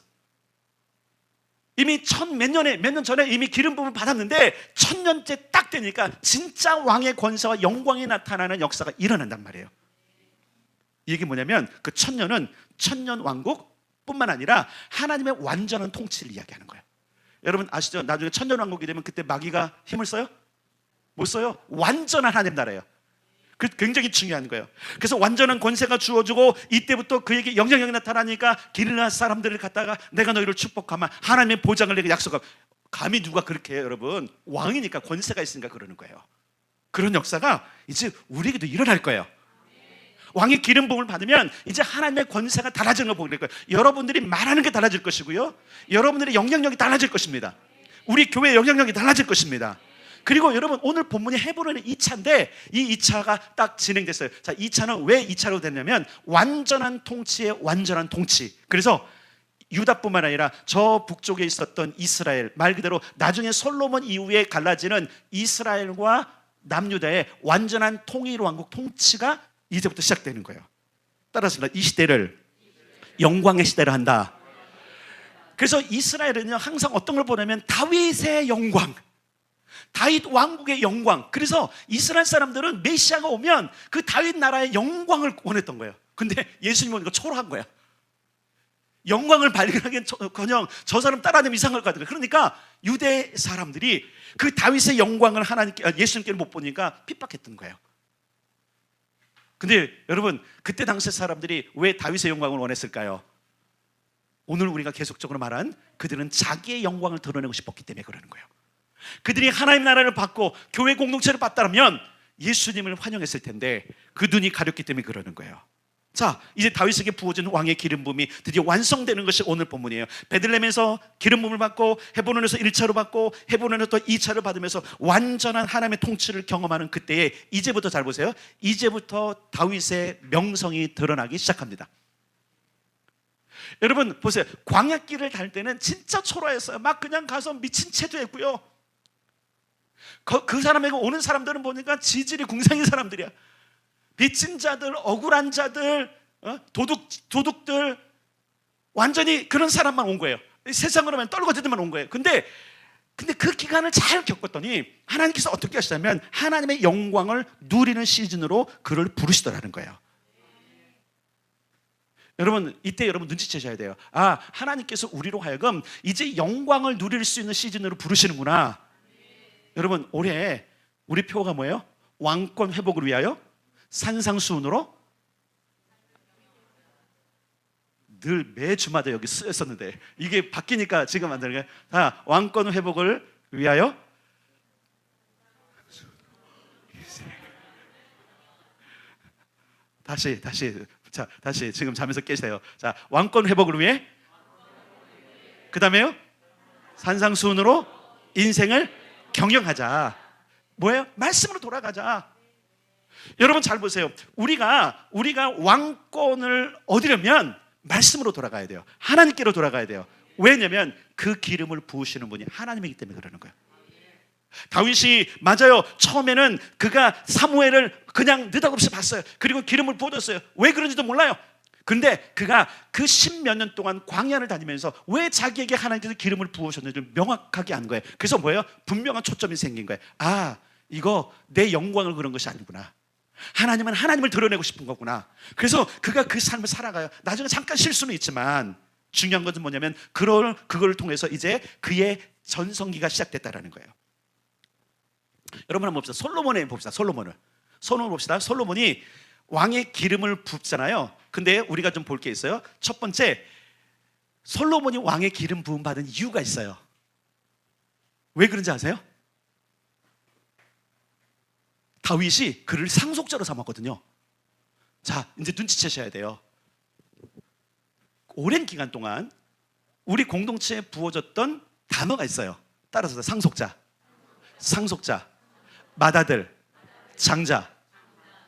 이미 몇 년 전에 이미 기름 부음을 받았는데 1000년째 딱 되니까 진짜 왕의 권세와 영광이 나타나는 역사가 일어난단 말이에요. 이게 뭐냐면 그 1000년은 1000년 왕국뿐만 아니라 하나님의 완전한 통치를 이야기하는 거예요. 여러분 아시죠? 나중에 1000년 왕국이 되면 그때 마귀가 힘을 써요? 못 써요? 완전한 하나님 나라예요. 그 굉장히 중요한 거예요. 그래서 완전한 권세가 주어지고 이때부터 그에게 영향력이 나타나니까 길르앗 사람들을 갖다가 내가 너희를 축복하마 하나님의 보장을 내게 약속하고, 감히 누가 그렇게 해요? 여러분 왕이니까 권세가 있으니까 그러는 거예요. 그런 역사가 이제 우리에게도 일어날 거예요. 왕의 기름 부음을 받으면 이제 하나님의 권세가 달라지는 걸 보게 될 거예요. 여러분들이 말하는 게 달라질 것이고요, 여러분들의 영향력이 달라질 것입니다. 우리 교회의 영향력이 달라질 것입니다. 그리고 여러분, 오늘 본문이 헤브론의 2차인데 이 2차가 딱 진행됐어요. 자, 2차는 왜 2차로 됐냐면 완전한 통치의 완전한 통치. 그래서 유다뿐만 아니라 저 북쪽에 있었던 이스라엘, 말 그대로 나중에 솔로몬 이후에 갈라지는 이스라엘과 남유다의 완전한 통일 왕국 통치가 이제부터 시작되는 거예요. 따라서 이 시대를 영광의 시대를 한다. 그래서 이스라엘은요, 항상 어떤 걸 보냐면 다윗의 영광, 다윗 왕국의 영광. 그래서 이스라엘 사람들은 메시아가 오면 그 다윗 나라의 영광을 원했던 거예요. 근데 예수님 오니까 초라한 거야. 영광을 발견하기는커녕 저 사람 따라하면 이상할 것 같아요. 그러니까 유대 사람들이 그 다윗의 영광을 예수님께는 못 보니까 핍박했던 거예요. 근데 여러분, 그때 당시 사람들이 왜 다윗의 영광을 원했을까요? 오늘 우리가 계속적으로 말한 그들은 자기의 영광을 드러내고 싶었기 때문에 그러는 거예요. 그들이 하나님 나라를 받고 교회 공동체를 받다면 예수님을 환영했을 텐데 그 눈이 가렸기 때문에 그러는 거예요. 자, 이제 다윗에게 부어진 왕의 기름 부음이 드디어 완성되는 것이 오늘 본문이에요. 베들레헴에서 기름 부음을 받고 헤브론에서 1차로 받고 헤브론에서 또 2차를 받으면서 완전한 하나님의 통치를 경험하는 그때에 이제부터 잘 보세요. 이제부터 다윗의 명성이 드러나기 시작합니다. 여러분 보세요. 광야길을 갈 때는 진짜 초라했어요. 막 그냥 가서 미친 채도 했고요. 그 사람에게 오는 사람들은 보니까 지질이 궁상인 사람들이야. 빚진 자들, 억울한 자들, 도둑들, 완전히 그런 사람만 온 거예요. 세상으로 하면 떨거지들만 온 거예요. 근데 그 기간을 잘 겪었더니 하나님께서 어떻게 하시냐면 하나님의 영광을 누리는 시즌으로 그를 부르시더라는 거예요. 여러분, 이때 여러분 눈치채셔야 돼요. 아, 하나님께서 우리로 하여금 이제 영광을 누릴 수 있는 시즌으로 부르시는구나. 여러분, 올해 우리 표가 뭐예요? 왕권 회복을 위하여 산상수훈으로. 늘 매주마다 여기 쓰였었는데 이게 바뀌니까 지금 안 되는 거예요. 자, 왕권 회복을 위하여 다시 자, 다시 지금 잠에서 깨세요. 자, 왕권 회복을 위해, 그 다음에요, 산상수훈으로 인생을 경영하자. 뭐예요? 말씀으로 돌아가자. 여러분 잘 보세요. 우리가 왕권을 얻으려면 말씀으로 돌아가야 돼요. 하나님께로 돌아가야 돼요. 왜냐하면 그 기름을 부으시는 분이 하나님이기 때문에 그러는 거예요. 다윗이 맞아요. 처음에는 그가 사무엘을 그냥 느닷없이 봤어요. 그리고 기름을 부어줬어요. 왜 그런지도 몰라요. 근데 그가 그 10몇 년 동안 광야를 다니면서 왜 자기에게 하나님께서 기름을 부으셨는지 명확하게 안 거예요. 그래서 뭐예요? 분명한 초점이 생긴 거예요. 아, 이거 내 영광을 그런 것이 아니구나. 하나님은 하나님을 드러내고 싶은 거구나. 그래서 그가 그 삶을 살아가요. 나중에 잠깐 실수는 있지만 중요한 것은 뭐냐면 그걸 통해서 이제 그의 전성기가 시작됐다라는 거예요. 여러분 한번 봅시다. 솔로몬을 봅시다. 솔로몬을 봅시다. 솔로몬이 왕의 기름을 붓잖아요. 근데 우리가 좀 볼 게 있어요. 첫 번째, 솔로몬이 왕의 기름 부음 받은 이유가 있어요. 왜 그런지 아세요? 다윗이 그를 상속자로 삼았거든요. 자, 이제 눈치채셔야 돼요. 오랜 기간 동안 우리 공동체에 부어졌던 단어가 있어요. 따라서 상속자, 맏아들, 장자.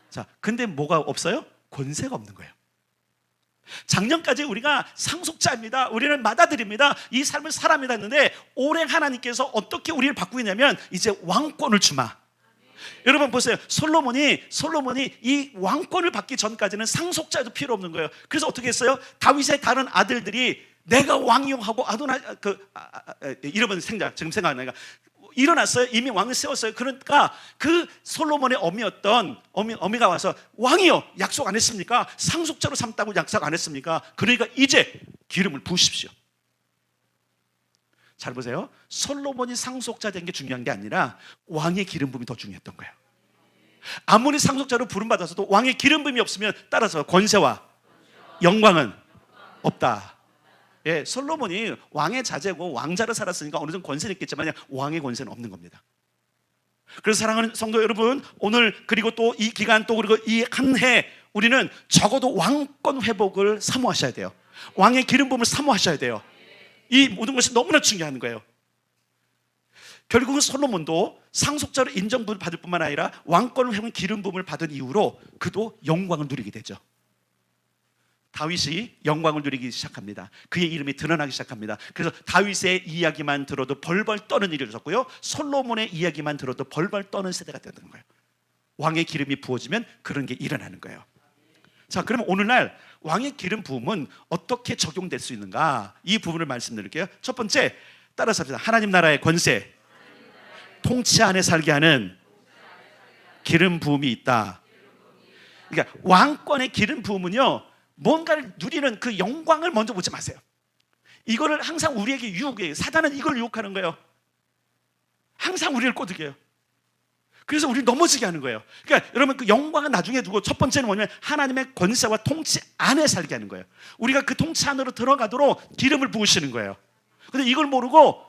자, 근데 뭐가 없어요? 권세가 없는 거예요. 작년까지 우리가 상속자입니다, 우리는 맏아들입니다, 이 삶을 살아갑니다 했는데 올해 하나님께서 어떻게 우리를 바꾸냐면 이제 왕권을 주마. 여러분 보세요. 솔로몬이 이 왕권을 받기 전까지는 상속자도 필요 없는 거예요. 그래서 어떻게 했어요? 다윗의 다른 아들들이 내가 왕이요 하고 이러면 지금 생각나니까 일어났어요. 이미 왕을 세웠어요. 그러니까 그 솔로몬의 어미가 와서 왕이요 약속 안 했습니까? 상속자로 삼다고 약속 안 했습니까? 그러니까 이제 기름을 부으십시오. 잘 보세요. 솔로몬이 상속자 된 게 중요한 게 아니라 왕의 기름 부음이 더 중요했던 거예요. 아무리 상속자로 부름받아서도 왕의 기름 부음이 없으면 따라서 권세와 영광은 없다. 예, 솔로몬이 왕의 자제고 왕자로 살았으니까 어느 정도 권세는 있겠지만 왕의 권세는 없는 겁니다. 그래서 사랑하는 성도 여러분, 오늘 그리고 또 이 기간 또 그리고 이 한 해 우리는 적어도 왕권 회복을 사모하셔야 돼요. 왕의 기름 부음을 사모하셔야 돼요. 이 모든 것이 너무나 중요한 거예요. 결국은 솔로몬도 상속자로 인정받을 뿐만 아니라 왕권을 회복한 기름 부음을 받은 이후로 그도 영광을 누리게 되죠. 다윗이 영광을 누리기 시작합니다. 그의 이름이 드러나기 시작합니다. 그래서 다윗의 이야기만 들어도 벌벌 떠는 일이 있었고요, 솔로몬의 이야기만 들어도 벌벌 떠는 세대가 되는 거예요. 왕의 기름이 부어지면 그런 게 일어나는 거예요. 자, 그러면 오늘날 왕의 기름 부음은 어떻게 적용될 수 있는가? 이 부분을 말씀드릴게요. 첫 번째, 따라서 합시다. 하나님 나라의 권세, 통치 안에 살게 하는 기름 부음이 있다. 그러니까 왕권의 기름 부음은요, 뭔가를 누리는 그 영광을 먼저 보지 마세요. 이거를 항상 우리에게 유혹해요. 사단은 이걸 유혹하는 거예요. 항상 우리를 꼬드겨요. 그래서 우리 넘어지게 하는 거예요. 그러니까 여러분, 그 영광은 나중에 두고 첫 번째는 뭐냐면 하나님의 권세와 통치 안에 살게 하는 거예요. 우리가 그 통치 안으로 들어가도록 기름을 부으시는 거예요. 근데 이걸 모르고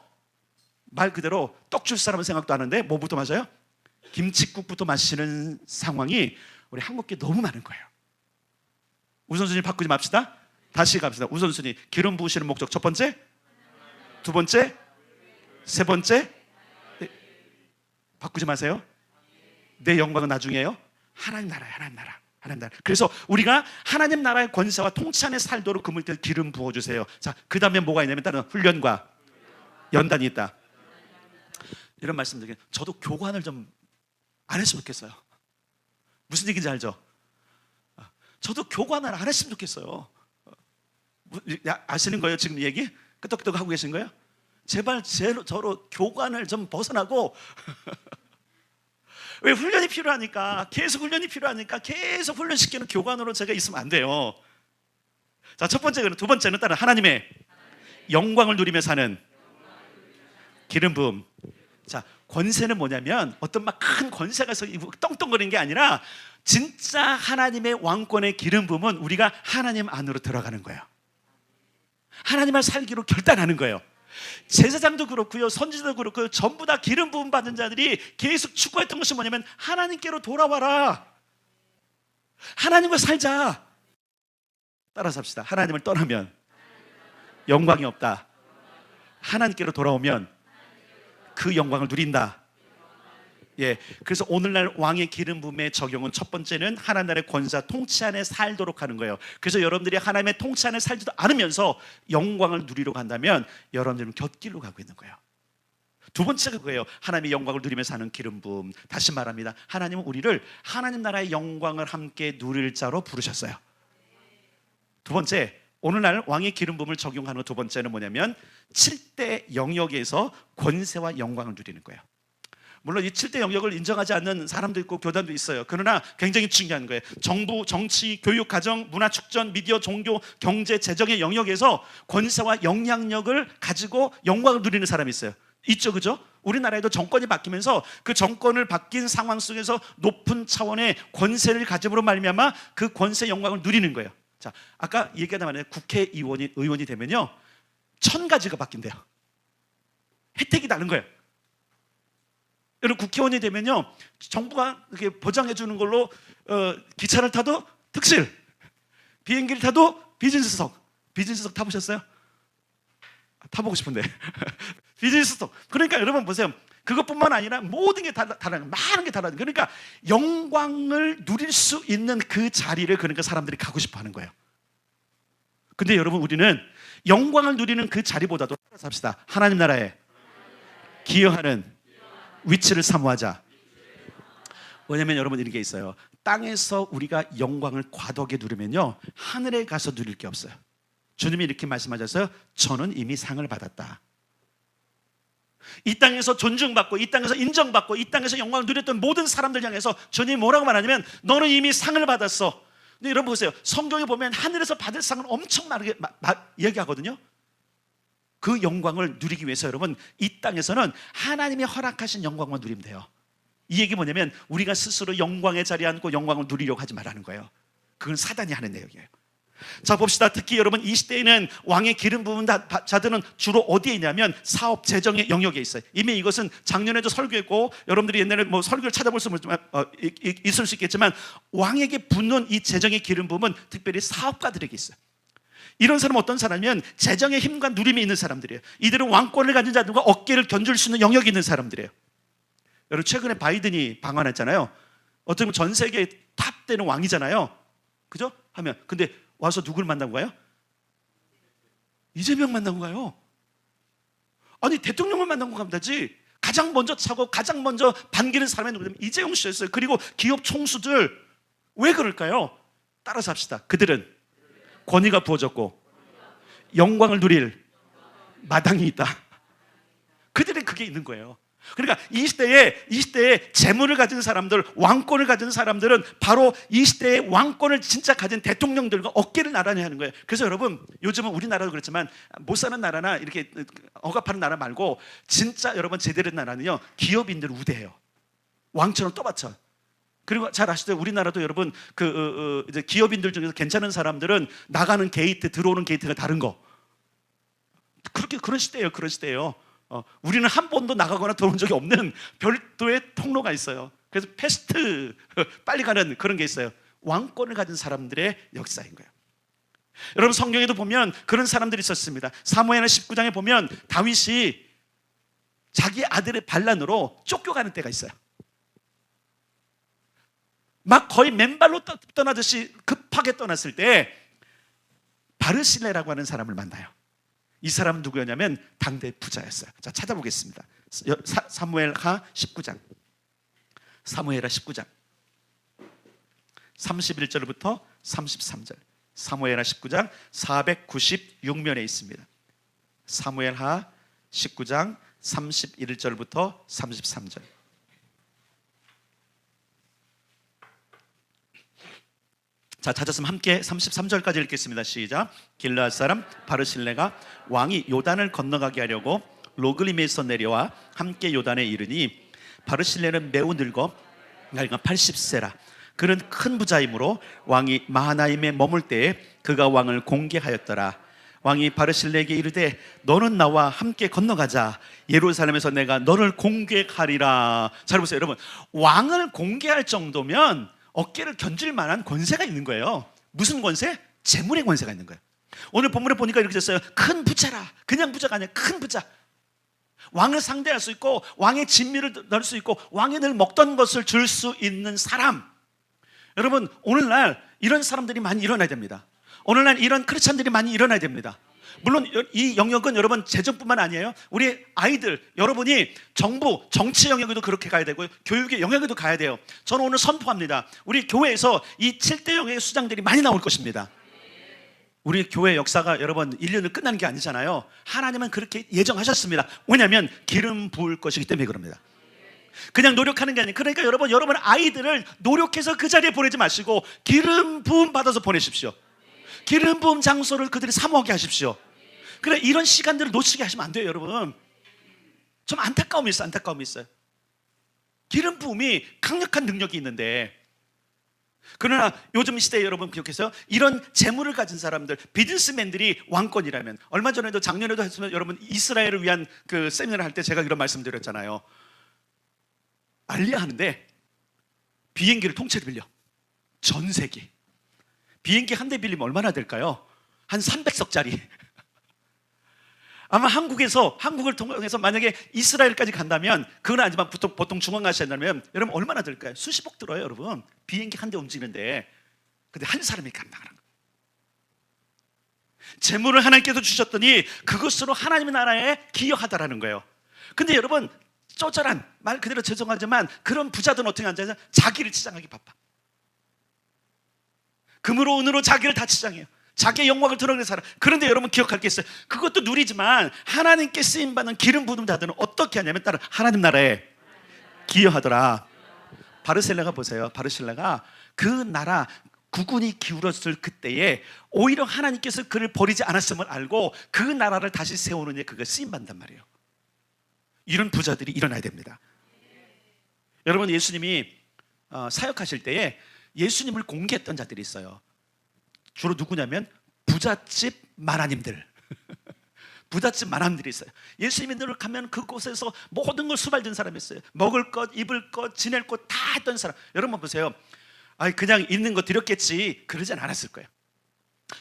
말 그대로 떡 줄 사람은 생각도 하는데 뭐부터 마셔요? 김칫국부터 마시는 상황이 우리 한국에 너무 많은 거예요. 우선순위 바꾸지 맙시다. 다시 갑시다. 우선순위, 기름 부으시는 목적 첫 번째, 두 번째, 세 번째. 바꾸지 마세요. 내 영광은 나중에요. 하나님 나라예요. 하나님 나라. 하나님 나라. 그래서 우리가 하나님 나라의 권세와 통치 안에 살도록 그 물들 기름 부어주세요. 자, 그 다음에 뭐가 있냐면 다른 훈련과 연단이 있다. 이런 말씀드리긴, 저도 교관을 좀 안 했으면 좋겠어요. 무슨 얘기인지 알죠? 저도 교관을 안 했으면 좋겠어요. 아시는 거예요? 지금 얘기? 끄떡끄떡 하고 계신 거예요? 제발 저로 교관을 좀 벗어나고 왜 훈련이 필요하니까, 계속 훈련이 필요하니까 계속 훈련시키는 교관으로 제가 있으면 안 돼요. 자, 첫 번째, 두 번째는 따라 하나님의 영광을 누리며 사는 기름 부음. 자, 권세는 뭐냐면 어떤 막 큰 권세가 있어 떵떵거리는 게 아니라 진짜 하나님의 왕권의 기름 부음은 우리가 하나님 안으로 들어가는 거예요. 하나님을 살기로 결단하는 거예요. 제사장도 그렇고요, 선지자도 그렇고요, 전부 다 기름 부음 받은 자들이 계속 추구했던 것이 뭐냐면 하나님께로 돌아와라, 하나님과 살자. 따라서 합시다. 하나님을 떠나면 영광이 없다. 하나님께로 돌아오면 그 영광을 누린다. 예, 그래서 오늘날 왕의 기름 부음의 적용은 첫 번째는 하나님 나라의 권세와 통치 안에 살도록 하는 거예요. 그래서 여러분들이 하나님의 통치 안에 살지도 않으면서 영광을 누리러 간다면 여러분들은 곁길로 가고 있는 거예요. 두 번째가 그거예요. 하나님의 영광을 누리며 사는 기름 부음. 다시 말합니다. 하나님은 우리를 하나님 나라의 영광을 함께 누릴 자로 부르셨어요. 두 번째, 오늘날 왕의 기름 부음을 적용하는 두 번째는 뭐냐면 7대 영역에서 권세와 영광을 누리는 거예요. 물론 이 7대 영역을 인정하지 않는 사람도 있고 교단도 있어요. 그러나 굉장히 중요한 거예요. 정부, 정치, 교육, 가정, 문화, 축전, 미디어, 종교, 경제, 재정의 영역에서 권세와 영향력을 가지고 영광을 누리는 사람이 있어요. 있죠, 그죠? 우리나라에도 정권이 바뀌면서 그 정권을 바뀐 상황 속에서 높은 차원의 권세를 가짐으로 말미암아 그 권세 영광을 누리는 거예요. 자, 아까 얘기하다 말이에요. 의원이 되면요 1000가지가 바뀐대요. 혜택이 다른 거예요. 여러분, 국회의원이 되면요 정부가 이렇게 보장해 주는 걸로 기차를 타도 특실, 비행기를 타도 비즈니스석 타보셨어요? 타보고 싶은데 비즈니스석. 그러니까 여러분 보세요. 그것뿐만 아니라 모든 게 다른, 많은 게 다른. 그러니까 영광을 누릴 수 있는 그 자리를 그러니까 사람들이 가고 싶어 하는 거예요. 근데 여러분, 우리는 영광을 누리는 그 자리보다도 합시다. 하나님 나라에 기여하는 위치를 사모하자. 왜냐면 여러분, 이런 게 있어요. 땅에서 우리가 영광을 과도하게 누리면요 하늘에 가서 누릴 게 없어요. 주님이 이렇게 말씀하셨어요. 저는 이미 상을 받았다. 이 땅에서 존중받고, 이 땅에서 인정받고, 이 땅에서 영광을 누렸던 모든 사람들 향해서 주님이 뭐라고 말하냐면 너는 이미 상을 받았어. 근데 여러분 보세요. 성경에 보면 하늘에서 받을 상을 엄청나게 얘기하거든요. 그 영광을 누리기 위해서 여러분, 이 땅에서는 하나님이 허락하신 영광만 누리면 돼요. 이 얘기 뭐냐면 우리가 스스로 영광의 자리에 앉고 영광을 누리려고 하지 말라는 거예요. 그건 사단이 하는 내용이에요. 자, 봅시다. 특히 여러분 이 시대에는 왕의 기름 부은 자들은 주로 어디에 있냐면 사업 재정의 영역에 있어요. 이미 이것은 작년에도 설교했고 여러분들이 옛날에 뭐 설교를 찾아볼 수 있을 수 있겠지만 왕에게 붓는 이 재정의 기름 부음은 특별히 사업가들에게 있어요. 이런 사람은 어떤 사람이면 재정의 힘과 누림이 있는 사람들이에요. 이들은 왕권을 가진 자들과 어깨를 견줄 수 있는 영역이 있는 사람들이에요. 여러분 최근에 바이든이 방한했잖아요. 어떻게 보면 전 세계에 탑되는 왕이잖아요. 그죠? 하면 근데 와서 누굴 만난 거예요? 이재명 만난 거예요. 아니 대통령을 만난 거 가면 되지. 가장 먼저 차고 가장 먼저 반기는 사람이 누구냐면 이재용 씨였어요. 그리고 기업 총수들 왜 그럴까요? 따라서 합시다. 그들은 권위가 부어졌고 영광을 누릴 마당이 있다. 그들은 그게 있는 거예요. 그러니까 이 시대에 재물을 가진 사람들, 왕권을 가진 사람들은 바로 이 시대에 왕권을 진짜 가진 대통령들과 어깨를 나란히 하는 거예요. 그래서 여러분 요즘은 우리나라도 그렇지만 못 사는 나라나 이렇게 억압하는 나라 말고 진짜 여러분 제대로 된 나라는요 기업인들 우대해요. 왕처럼 떠받쳐. 그리고 잘 아시죠? 우리나라도 여러분 이제 기업인들 중에서 괜찮은 사람들은 나가는 게이트, 들어오는 게이트가 다른 거. 그런 시대예요. 우리는 한 번도 나가거나 들어온 적이 없는 별도의 통로가 있어요. 그래서 패스트 빨리 가는 그런 게 있어요. 왕권을 가진 사람들의 역사인 거예요. 여러분 성경에도 보면 그런 사람들이 있었습니다. 사무엘하 19장에 보면 다윗이 자기 아들의 반란으로 쫓겨가는 때가 있어요. 막 거의 맨발로 떠나듯이 급하게 떠났을 때 바르실레라고 하는 사람을 만나요. 이 사람은 누구였냐면 당대 부자였어요. 자, 찾아보겠습니다. 사무엘하 19장. 사무엘하 19장 31절부터 33절. 사무엘하 19장 496면에 있습니다. 사무엘하 19장 31절부터 33절. 자, 찾았으면 함께 33절까지 읽겠습니다. 시작. 길르앗 사람 바르실레가 왕이 요단을 건너가게 하려고 로글림에서 내려와 함께 요단에 이르니 바르실레는 매우 늙어 나이가 80세라. 그는 큰 부자이므로 왕이 마하나임에 머물 때에 그가 왕을 공개하였더라. 왕이 바르실레에게 이르되 너는 나와 함께 건너가자. 예루살렘에서 내가 너를 공개하리라. 잘 보세요 여러분. 왕을 공개할 정도면 어깨를 견줄 만한 권세가 있는 거예요. 무슨 권세? 재물의 권세가 있는 거예요. 오늘 본문에 보니까 이렇게 됐어요. 큰 부자라. 그냥 부자가 아니라 큰 부자. 왕을 상대할 수 있고 왕의 진미를 넣을 수 있고 왕이 늘 먹던 것을 줄 수 있는 사람. 여러분 오늘날 이런 사람들이 많이 일어나야 됩니다. 오늘날 이런 크리스찬들이 많이 일어나야 됩니다. 물론 이 영역은 여러분 재정뿐만 아니에요. 우리 아이들 여러분이 정부 정치 영역에도 그렇게 가야 되고 교육의 영역에도 가야 돼요. 저는 오늘 선포합니다. 우리 교회에서 이 7대 영역의 수장들이 많이 나올 것입니다. 우리 교회 역사가 여러분 1년을 끝나는 게 아니잖아요. 하나님은 그렇게 예정하셨습니다. 왜냐하면 기름 부을 것이기 때문에 그럽니다. 그냥 노력하는 게 아니에요. 그러니까 여러분 아이들을 노력해서 그 자리에 보내지 마시고 기름 부음 받아서 보내십시오. 기름 부음 장소를 그들이 사모하게 하십시오. 그래 이런 시간들을 놓치게 하시면 안 돼요. 여러분 좀 안타까움이 있어요. 기름 부음이 강력한 능력이 있는데 그러나 요즘 시대에 여러분 기억해서요. 이런 재물을 가진 사람들 비즈니스맨들이 왕권이라면 얼마 전에도 작년에도 했으면 여러분 이스라엘을 위한 그 세미나를 할 때 제가 이런 말씀드렸잖아요. 알리야 하는데 비행기를 통째로 빌려. 전 세계 비행기 한 대 빌리면 얼마나 될까요? 한 300석짜리. 아마 한국을 통해서 만약에 이스라엘까지 간다면 그건 아니지만 보통 중앙아시아에 가면 여러분 얼마나 들까요? 수십억 들어요 여러분. 비행기 한 대 움직이는데 근데 한 사람이 감당하는 거예요. 재물을 하나님께서 주셨더니 그것으로 하나님의 나라에 기여하다라는 거예요. 근데 여러분 쪼잔한 말 그대로 죄송하지만 그런 부자들은 어떻게 하냐면 자기를 치장하기 바빠. 금으로 은으로 자기를 다 치장해요. 자기의 영광을 드러내는 사람. 그런데 여러분 기억할 게 있어요. 그것도 누리지만 하나님께 쓰임받는 기름 부음 자들은 어떻게 하냐면 따로 하나님 나라에 기여하더라. 바르실레가 보세요. 바르실레가 그 나라 국군이 기울었을 그때에 오히려 하나님께서 그를 버리지 않았음을 알고 그 나라를 다시 세우는 데 그가 쓰임받는단 말이에요. 이런 부자들이 일어나야 됩니다. 여러분 예수님이 사역하실 때에 예수님을 공개했던 자들이 있어요. 주로 누구냐면 부잣집 마나님들. 부잣집 마나님들이 있어요. 예수님이 늘 가면 그곳에서 모든 걸 수발든 사람이 있어요. 먹을 것, 입을 것, 지낼 것 다 했던 사람. 여러분 보세요. 그냥 있는 거 드렸겠지 그러진 않았을 거예요.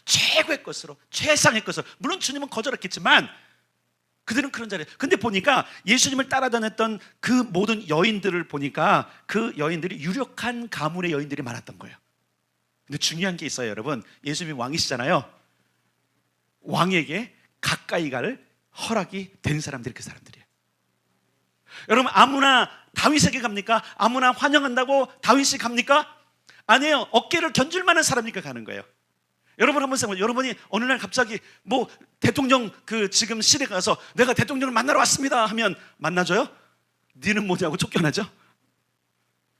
최고의 것으로, 최상의 것으로. 물론 주님은 거절했겠지만 그들은 그런 자리에. 근데 보니까 예수님을 따라다녔던 그 모든 여인들을 보니까 그 여인들이 유력한 가문의 여인들이 많았던 거예요. 근데 중요한 게 있어요, 여러분. 예수님이 왕이시잖아요. 왕에게 가까이 갈 허락이 된 사람들이 그 사람들이에요. 여러분, 아무나 다윗에게 갑니까? 아무나 환영한다고 다윗이 갑니까? 아니에요. 어깨를 견줄 만한 사람이니까 가는 거예요. 여러분 한번 생각해보세요. 여러분이 어느 날 갑자기 뭐 대통령 지금 실에 가서 내가 대통령을 만나러 왔습니다 하면 만나줘요? 니는 뭐냐고 쫓겨나죠?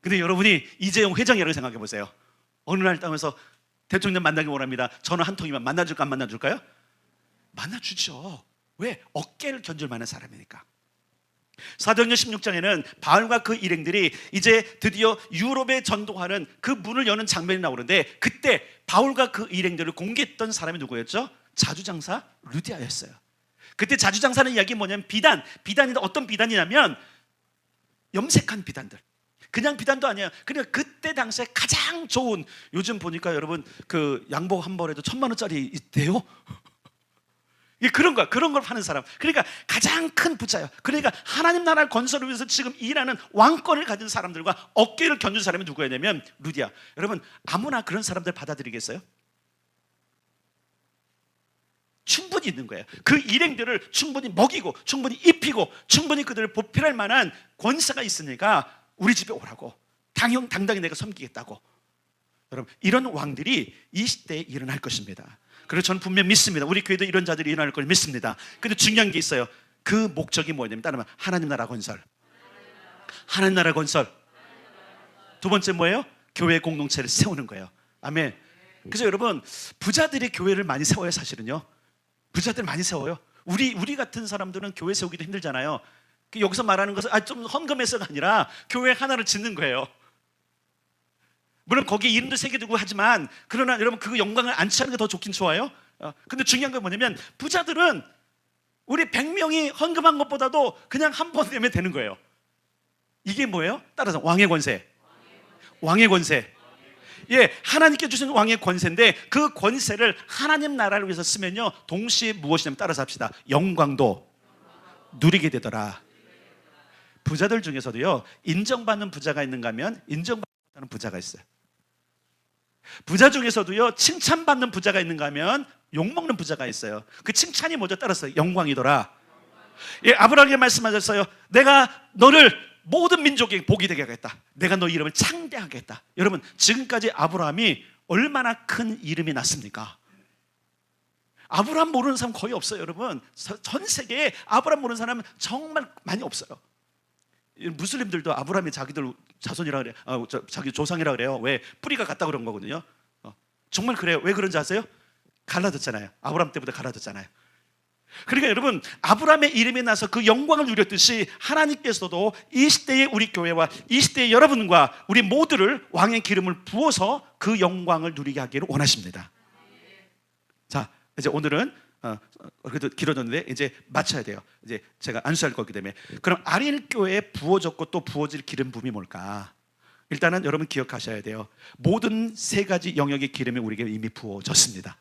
근데 여러분이 이재용 회장이라고 생각해보세요. 어느 날 따면서 대통령 만나기 원합니다. 전화 한 통이면 만나줄까 안 만나줄까요? 만나주죠. 왜? 어깨를 견줄 만한 사람이니까. 사도행전 16장에는 바울과 그 일행들이 이제 드디어 유럽에 전도하는 그 문을 여는 장면이 나오는데, 그때 바울과 그 일행들을 공개했던 사람이 누구였죠? 자주장사 루디아였어요. 그때 자주장사는 이야기 뭐냐면 비단인데 어떤 비단이냐면 염색한 비단들. 그냥 비단도 아니에요. 그러니까 그때 당시에 가장 좋은, 요즘 보니까 여러분 그 양복 한 벌에도 1,000만 원짜리 있대요. 그런 걸 파는 사람. 그러니까 가장 큰 부자예요. 그러니까 하나님 나라를 건설을 위해서 지금 일하는 왕권을 가진 사람들과 어깨를 견준 사람이 누구였냐면 루디아. 여러분, 아무나 그런 사람들 받아들이겠어요? 충분히 있는 거예요. 그 일행들을 충분히 먹이고 충분히 입히고 충분히 그들을 보필할 만한 권세가 있으니까 우리 집에 오라고, 당당히 내가 섬기겠다고. 여러분, 이런 왕들이 이 시대에 일어날 것입니다. 그래서 저는 분명 믿습니다. 우리 교회도 이런 자들이 일어날 걸 믿습니다. 근데 중요한 게 있어요. 그 목적이 뭐냐면 따르면 하나님 나라 건설. 하나님 나라 건설. 두 번째 뭐예요? 교회 공동체를 세우는 거예요. 아멘. 그래서 여러분, 부자들이 교회를 많이 세워요. 사실은요, 부자들 많이 세워요. 우리 같은 사람들은 교회 세우기도 힘들잖아요. 여기서 말하는 것은 좀 헌금해서가 아니라 교회 하나를 짓는 거예요. 물론 거기에 이름도 새겨두고 하지만, 그러나 여러분 그 영광을 안 취하는 게 더 좋긴 좋아요. 근데 중요한 건 뭐냐면 부자들은 우리 100명이 헌금한 것보다도 그냥 한 번 내면 되는 거예요. 이게 뭐예요? 따라서 왕의 권세. 왕의 권세. 예, 하나님께 주신 왕의 권세인데 그 권세를 하나님 나라를 위해서 쓰면요, 동시에 무엇이냐면 따라서 합시다. 영광도 누리게 되더라. 부자들 중에서도요, 인정받는 부자가 있는가 하면 인정받는 부자가 있어요. 부자 중에서도요, 칭찬받는 부자가 있는가 하면 욕먹는 부자가 있어요. 그 칭찬이 뭐죠? 따라서 영광이더라. 예, 아브라함에게 말씀하셨어요. 내가 너를 모든 민족에게 복이 되게 하겠다. 내가 너 이름을 창대하겠다. 여러분, 지금까지 아브라함이 얼마나 큰 이름이 났습니까? 아브라함 모르는 사람 거의 없어요. 여러분, 전 세계에 아브라함 모르는 사람은 정말 많이 없어요. 무슬림들도 아브라함이 자기들 자손이라 그래요. 자기 조상이라 그래요. 왜? 뿌리가 같다 그런 거거든요. 정말 그래요. 왜 그런지 아세요? 갈라졌잖아요. 아브라함 때부터 갈라졌잖아요. 그러니까 여러분, 아브라함의 이름이 나서 그 영광을 누렸듯이 하나님께서도 이 시대의 우리 교회와 이 시대의 여러분과 우리 모두를 왕의 기름을 부어서 그 영광을 누리게 하기를 원하십니다. 자, 이제 오늘은 그래도 길어졌는데 이제 마쳐야 돼요. 이제 제가 안수할 거기 때문에. 그럼 아릴교회에 부어졌고 또 부어질 기름 부음이 뭘까? 일단은 여러분 기억하셔야 돼요. 모든 세 가지 영역의 기름이 우리에게 이미 부어졌습니다.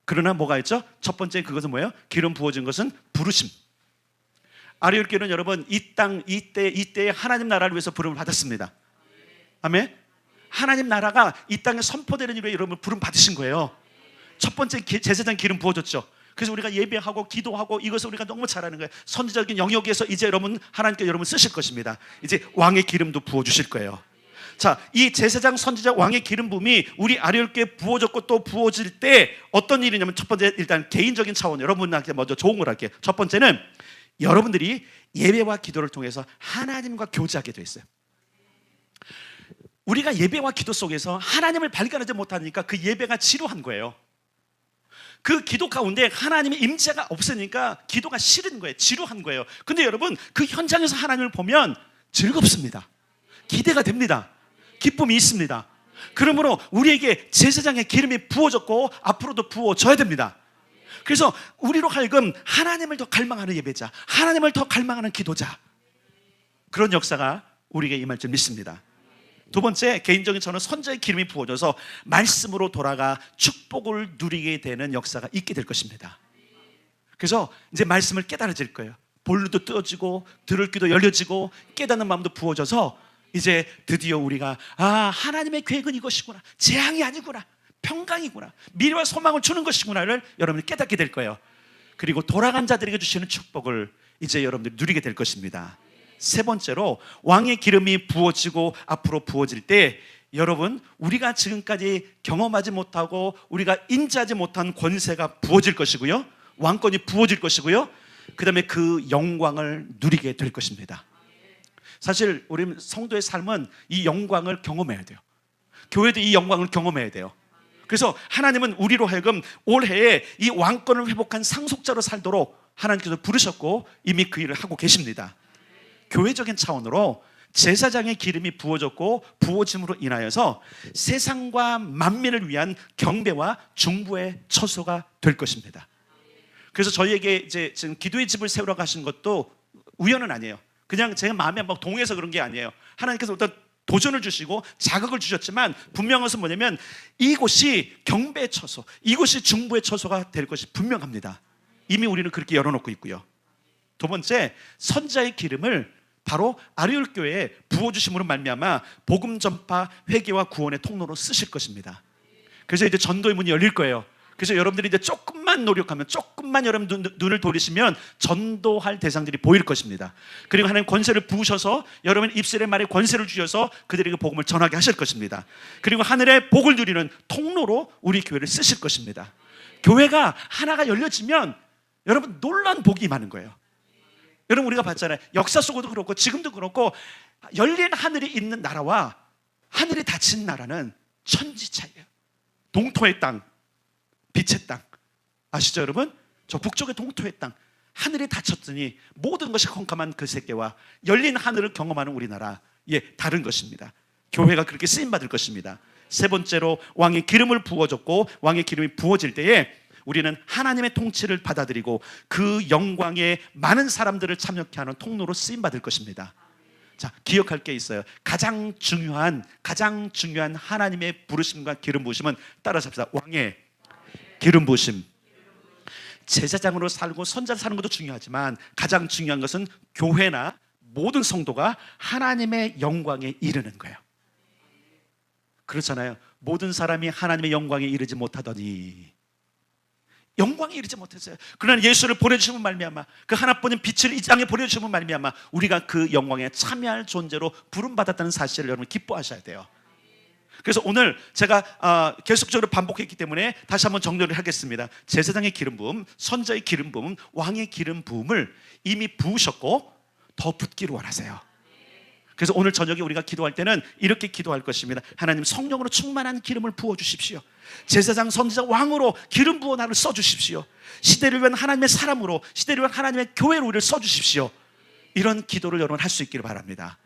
그러나 뭐가 있죠? 첫 번째 그것은 뭐예요? 기름 부어진 것은 부르심. 아릴교회는 여러분 이 땅, 이때에 하나님 나라를 위해서 부름을 받았습니다. 아멘. 하나님 나라가 이 땅에 선포되는 일에 여러분 부름 받으신 거예요. 첫 번째 제사장 기름 부어줬죠. 그래서 우리가 예배하고 기도하고 이것을 우리가 너무 잘하는 거예요. 선지적인 영역에서 이제 여러분 하나님께 여러분 쓰실 것입니다. 이제 왕의 기름도 부어주실 거예요. 자, 이 제사장 선지자 왕의 기름 부음이 우리 아리엘교회에 부어졌고 또 부어질 때 어떤 일이냐면, 첫 번째 일단 개인적인 차원, 여러분한테 먼저 좋은 걸 할게요. 첫 번째는 여러분들이 예배와 기도를 통해서 하나님과 교제하게 돼 있어요. 우리가 예배와 기도 속에서 하나님을 발견하지 못하니까 그 예배가 지루한 거예요. 그 기도 가운데 하나님의 임재가 없으니까 기도가 싫은 거예요. 지루한 거예요. 근데 여러분, 그 현장에서 하나님을 보면 즐겁습니다. 기대가 됩니다. 기쁨이 있습니다. 그러므로 우리에게 제사장의 기름이 부어졌고 앞으로도 부어져야 됩니다. 그래서 우리로 하여금 하나님을 더 갈망하는 예배자, 하나님을 더 갈망하는 기도자, 그런 역사가 우리에게 임할 줄 믿습니다. 두 번째, 개인적인 저는 선자의 기름이 부어져서 말씀으로 돌아가 축복을 누리게 되는 역사가 있게 될 것입니다. 그래서 이제 말씀을 깨달아질 거예요. 볼루도 뜨어지고 들을 귀도 열려지고 깨닫는 마음도 부어져서 이제 드디어 우리가 하나님의 계획은 이것이구나, 재앙이 아니구나, 평강이구나, 미래와 소망을 주는 것이구나를 여러분이 깨닫게 될 거예요. 그리고 돌아간 자들에게 주시는 축복을 이제 여러분들이 누리게 될 것입니다. 세 번째로, 왕의 기름이 부어지고 앞으로 부어질 때 여러분, 우리가 지금까지 경험하지 못하고 우리가 인지하지 못한 권세가 부어질 것이고요, 왕권이 부어질 것이고요, 그 다음에 그 영광을 누리게 될 것입니다. 사실 우리 성도의 삶은 이 영광을 경험해야 돼요. 교회도 이 영광을 경험해야 돼요. 그래서 하나님은 우리로 하여금 올해에 이 왕권을 회복한 상속자로 살도록 하나님께서 부르셨고 이미 그 일을 하고 계십니다. 교회적인 차원으로 제사장의 기름이 부어졌고 부어짐으로 인하여서 세상과 만민을 위한 경배와 중보의 처소가 될 것입니다. 그래서 저희에게 이제 지금 기도의 집을 세우러 가신 것도 우연은 아니에요. 그냥 제 마음에 막 동해서 그런 게 아니에요. 하나님께서 어떤 도전을 주시고 자극을 주셨지만 분명한 것은 뭐냐면 이곳이 경배의 처소, 이곳이 중보의 처소가 될 것이 분명합니다. 이미 우리는 그렇게 열어놓고 있고요. 두 번째, 선자의 기름을 바로 아리올 교회에 부어주심으로 말미암아 복음 전파, 회개와 구원의 통로로 쓰실 것입니다. 그래서 이제 전도의 문이 열릴 거예요. 그래서 여러분들이 이제 조금만 노력하면, 조금만 여러분 눈을 돌리시면 전도할 대상들이 보일 것입니다. 그리고 하나님 권세를 부으셔서 여러분 입술의 말에 권세를 주셔서 그들에게 복음을 전하게 하실 것입니다. 그리고 하늘의 복을 누리는 통로로 우리 교회를 쓰실 것입니다. 교회가 하나가 열려지면 여러분 놀라운 복이 임하는 거예요. 여러분, 우리가 봤잖아요. 역사 속에도 그렇고 지금도 그렇고 열린 하늘이 있는 나라와 하늘이 닫힌 나라는 천지 차이예요. 동토의 땅, 빛의 땅, 아시죠 여러분? 저 북쪽의 동토의 땅, 하늘이 닫혔더니 모든 것이 컴컴한 그 세계와 열린 하늘을 경험하는 우리나라, 다른 것입니다. 교회가 그렇게 쓰임받을 것입니다. 세 번째로, 왕의 기름을 부어줬고 왕의 기름이 부어질 때에 우리는 하나님의 통치를 받아들이고 그 영광에 많은 사람들을 참여케 하는 통로로 쓰임받을 것입니다. 자, 기억할 게 있어요. 가장 중요한 하나님의 부르심과 기름 부으심은 따라서 합시다. 왕의 기름 부으심. 제사장으로 살고 선자로 사는 것도 중요하지만 가장 중요한 것은 교회나 모든 성도가 하나님의 영광에 이르는 거예요. 그렇잖아요. 모든 사람이 하나님의 영광에 이르지 못하더니, 영광에 이르지 못했어요. 그러나 예수를 보내주시면 말미암아, 그 하나뿐인 빛을 이 땅에 보내주시면 말미암아 우리가 그 영광에 참여할 존재로 부름받았다는 사실을 여러분 기뻐하셔야 돼요. 그래서 오늘 제가 계속적으로 반복했기 때문에 다시 한번 정리를 하겠습니다. 제사장의 기름 부음, 선자의 기름 부음, 왕의 기름 부음을 이미 부으셨고 더 붓기를 원하세요. 그래서 오늘 저녁에 우리가 기도할 때는 이렇게 기도할 것입니다. 하나님, 성령으로 충만한 기름을 부어주십시오. 제사장, 선지자, 왕으로 기름 부어 나를 써주십시오. 시대를 위한 하나님의 사람으로, 시대를 위한 하나님의 교회로 우리를 써주십시오. 이런 기도를 여러분 할 수 있기를 바랍니다.